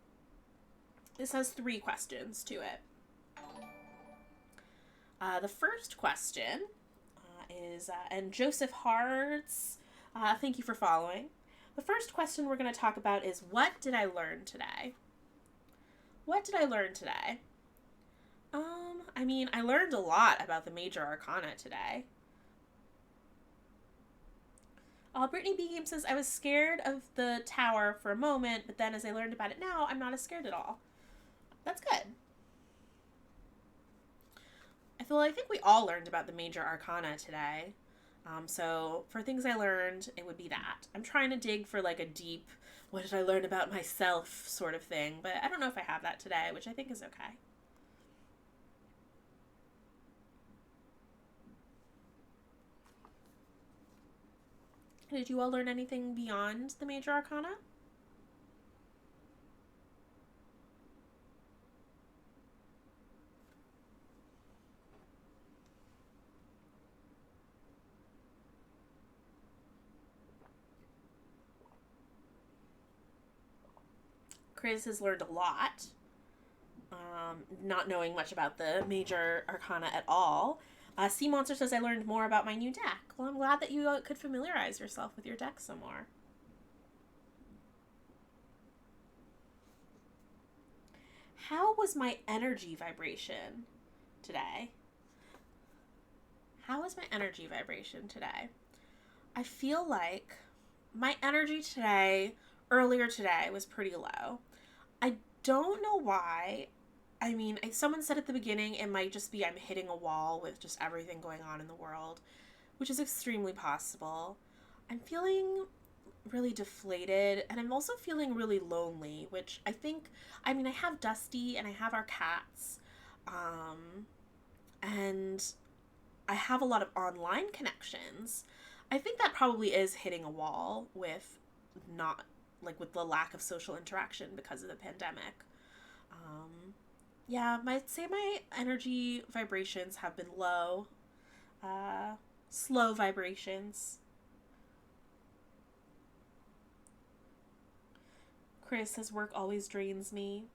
This has 3 questions to it. The first question is, and Joseph Hards, thank you for following. The first question we're going to talk about is, what did I learn today? What did I learn today? I learned a lot about the major arcana today. Brittany B. Game says, I was scared of the tower for a moment, but then as I learned about it now, I'm not as scared at all. That's good. I think we all learned about the major arcana today. So for things I learned, it would be that. I'm trying to dig for like a deep, what did I learn about myself sort of thing, but I don't know if I have that today, which I think is okay. Did you all learn anything beyond the major arcana? Chris has learned a lot, not knowing much about the major arcana at all. Sea Monster says, I learned more about my new deck. Well, I'm glad that you could familiarize yourself with your deck some more. How was my energy vibration today? How was my energy vibration today? I feel like my energy earlier today, was pretty low. I don't know why. Someone said at the beginning it might just be I'm hitting a wall with just everything going on in the world, which is extremely possible. I'm feeling really deflated, and I'm also feeling really lonely, which I have Dusty and I have our cats, and I have a lot of online connections. I think that probably is hitting a wall with with the lack of social interaction because of the pandemic. I'd say my energy vibrations have been low, slow vibrations. Chris says work always drains me.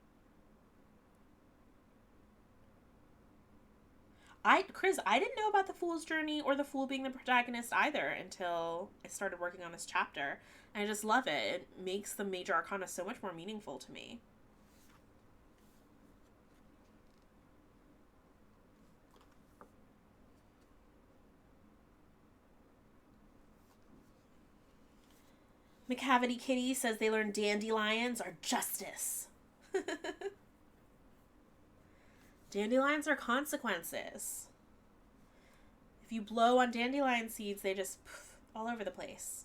Chris, I didn't know about the Fool's Journey or the Fool being the protagonist either until I started working on this chapter. And I just love it. It makes the major arcana so much more meaningful to me. McCavity Kitty says they learned dandelions are justice. Dandelions are consequences. If you blow on dandelion seeds, they just all over the place.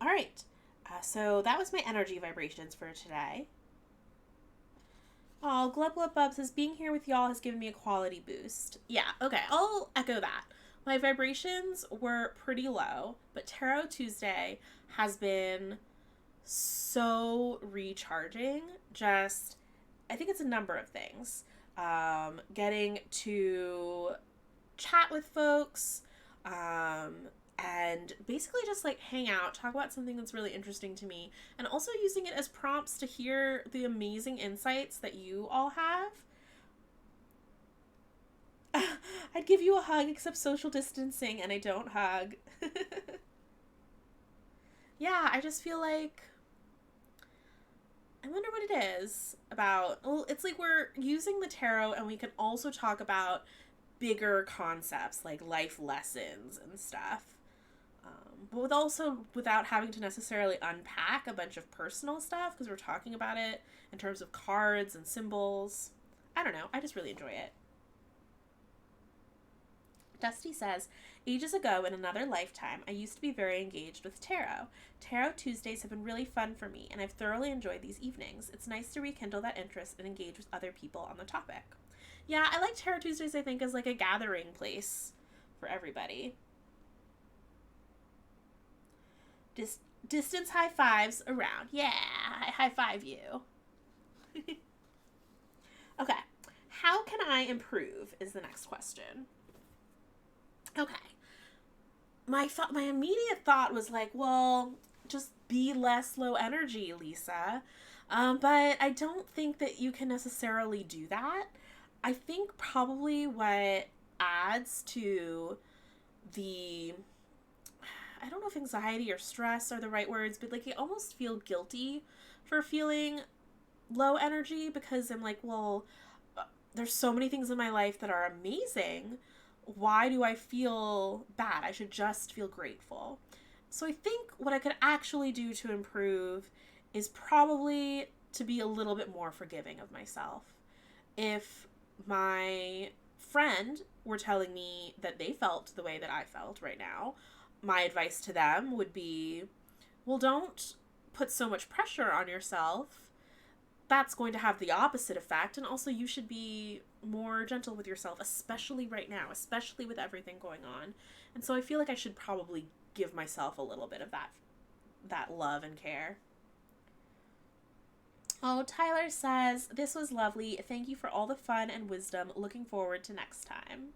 All right. So that was my energy vibrations for today. Oh, Glub Glub Bub says being here with y'all has given me a quality boost. Yeah, okay, I'll echo that. My vibrations were pretty low, but Tarot Tuesday has been so recharging. Just, I think it's a number of things. Getting to chat with folks, and basically just like hang out, talk about something that's really interesting to me, and also using it as prompts to hear the amazing insights that you all have. I'd give you a hug, except social distancing, and I don't hug. Yeah, I just feel like I wonder what it is about. Well, it's like we're using the tarot, and we can also talk about bigger concepts like life lessons and stuff. But without having to necessarily unpack a bunch of personal stuff because we're talking about it in terms of cards and symbols. I don't know. I just really enjoy it. Dusty says, ages ago in another lifetime, I used to be very engaged with tarot. Tarot Tuesdays have been really fun for me, and I've thoroughly enjoyed these evenings. It's nice to rekindle that interest and engage with other people on the topic. Yeah, I like Tarot Tuesdays, I think, as like a gathering place for everybody. Distance high fives around. Yeah, I high five you. Okay. How can I improve is the next question. Okay. My immediate thought was like, well, just be less low energy, Lysa. But I don't think that you can necessarily do that. I think probably what adds to the, I don't know if anxiety or stress are the right words, but like I almost feel guilty for feeling low energy because I'm like, well, there's so many things in my life that are amazing. Why do I feel bad? I should just feel grateful. So I think what I could actually do to improve is probably to be a little bit more forgiving of myself. If my friend were telling me that they felt the way that I felt right now, my advice to them would be, well, don't put so much pressure on yourself. That's going to have the opposite effect. And also you should be more gentle with yourself, especially right now, especially with everything going on. And so I feel like I should probably give myself a little bit of that love and care. Oh, Tyler says, this was lovely. Thank you for all the fun and wisdom. Looking forward to next time.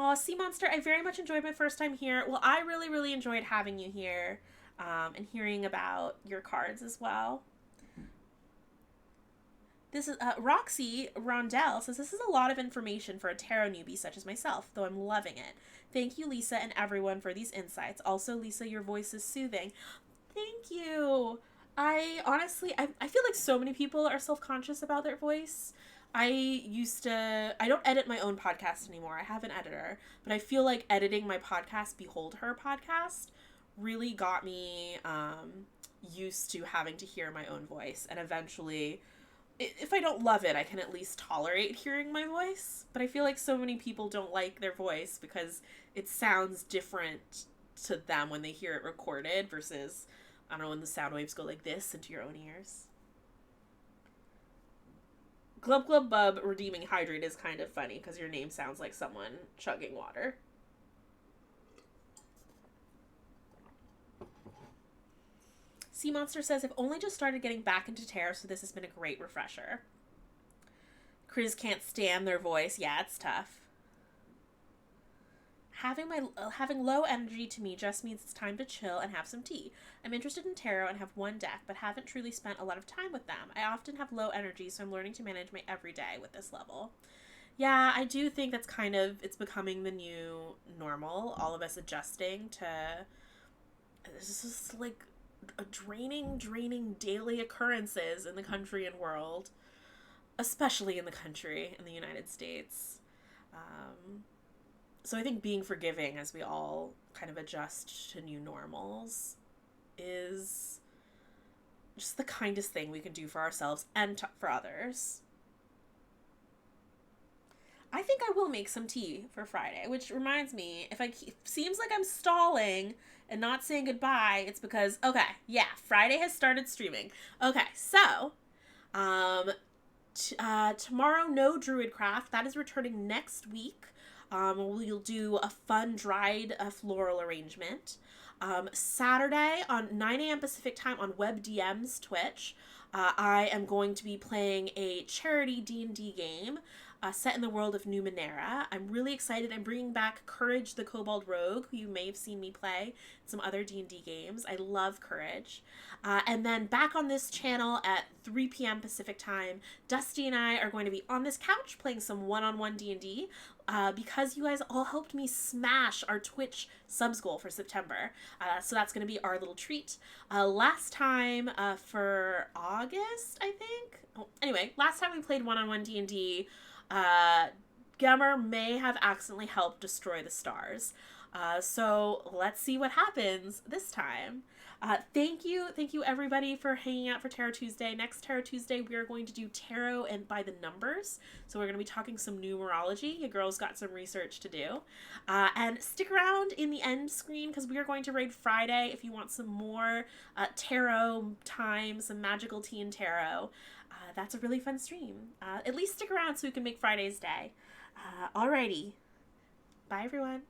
Oh, Sea Monster, I very much enjoyed my first time here. Well, I really, really enjoyed having you here, and hearing about your cards as well. This is Roxy Rondell says, this is a lot of information for a tarot newbie such as myself, though I'm loving it. Thank you, Lysa, and everyone for these insights. Also, Lysa, your voice is soothing. Thank you. I honestly, I feel like so many people are self-conscious about their voice. I don't edit my own podcast anymore. I have an editor, but I feel like editing my podcast, Behold Her podcast, really got me used to having to hear my own voice. And eventually, if I don't love it, I can at least tolerate hearing my voice. But I feel like so many people don't like their voice because it sounds different to them when they hear it recorded versus, I don't know, when the sound waves go like this into your own ears. Glub Glub Bub redeeming hydrate is kind of funny because your name sounds like someone chugging water. Sea Monster says, I've only just started getting back into tarot, so this has been a great refresher. Chris can't stand their voice. Yeah, it's tough. Having low energy to me just means it's time to chill and have some tea. I'm interested in tarot and have one deck, but haven't truly spent a lot of time with them. I often have low energy, so I'm learning to manage my everyday with this level. Yeah, I do think that's kind of, it's becoming the new normal. All of us adjusting to, this is like a draining daily occurrences in the country and world, especially in the United States. So I think being forgiving as we all kind of adjust to new normals is just the kindest thing we can do for ourselves and for others. I think I will make some tea for Friday, which reminds me, if I seems like I'm stalling and not saying goodbye, it's because okay, yeah, Friday has started streaming. Okay, so um, tomorrow, no Druidcraft. That is returning next week. We'll do a fun dried floral arrangement. Saturday on 9 a.m. Pacific time on WebDM's Twitch, I am going to be playing a charity D&D game set in the world of Numenera. I'm really excited. I'm bringing back Courage the Kobold Rogue, who you may have seen me play some other D&D games. I love Courage. And then back on this channel at 3 p.m. Pacific time, Dusty and I are going to be on this couch playing some one-on-one D&D because you guys all helped me smash our Twitch subs goal for September. So that's going to be our little treat. Last time for August, I think. Oh, anyway, last time we played one-on-one D&D, Gummer may have accidentally helped destroy the stars. So let's see what happens this time. Thank you everybody for hanging out for Tarot Tuesday. Next Tarot Tuesday, we are going to do tarot and by the numbers. So we're going to be talking some numerology. You girls got some research to do. And stick around in the end screen because we are going to raid Friday if you want some more tarot time, some magical tea and tarot. That's a really fun stream. At least stick around so we can make Friday's day. Alrighty. Bye, everyone.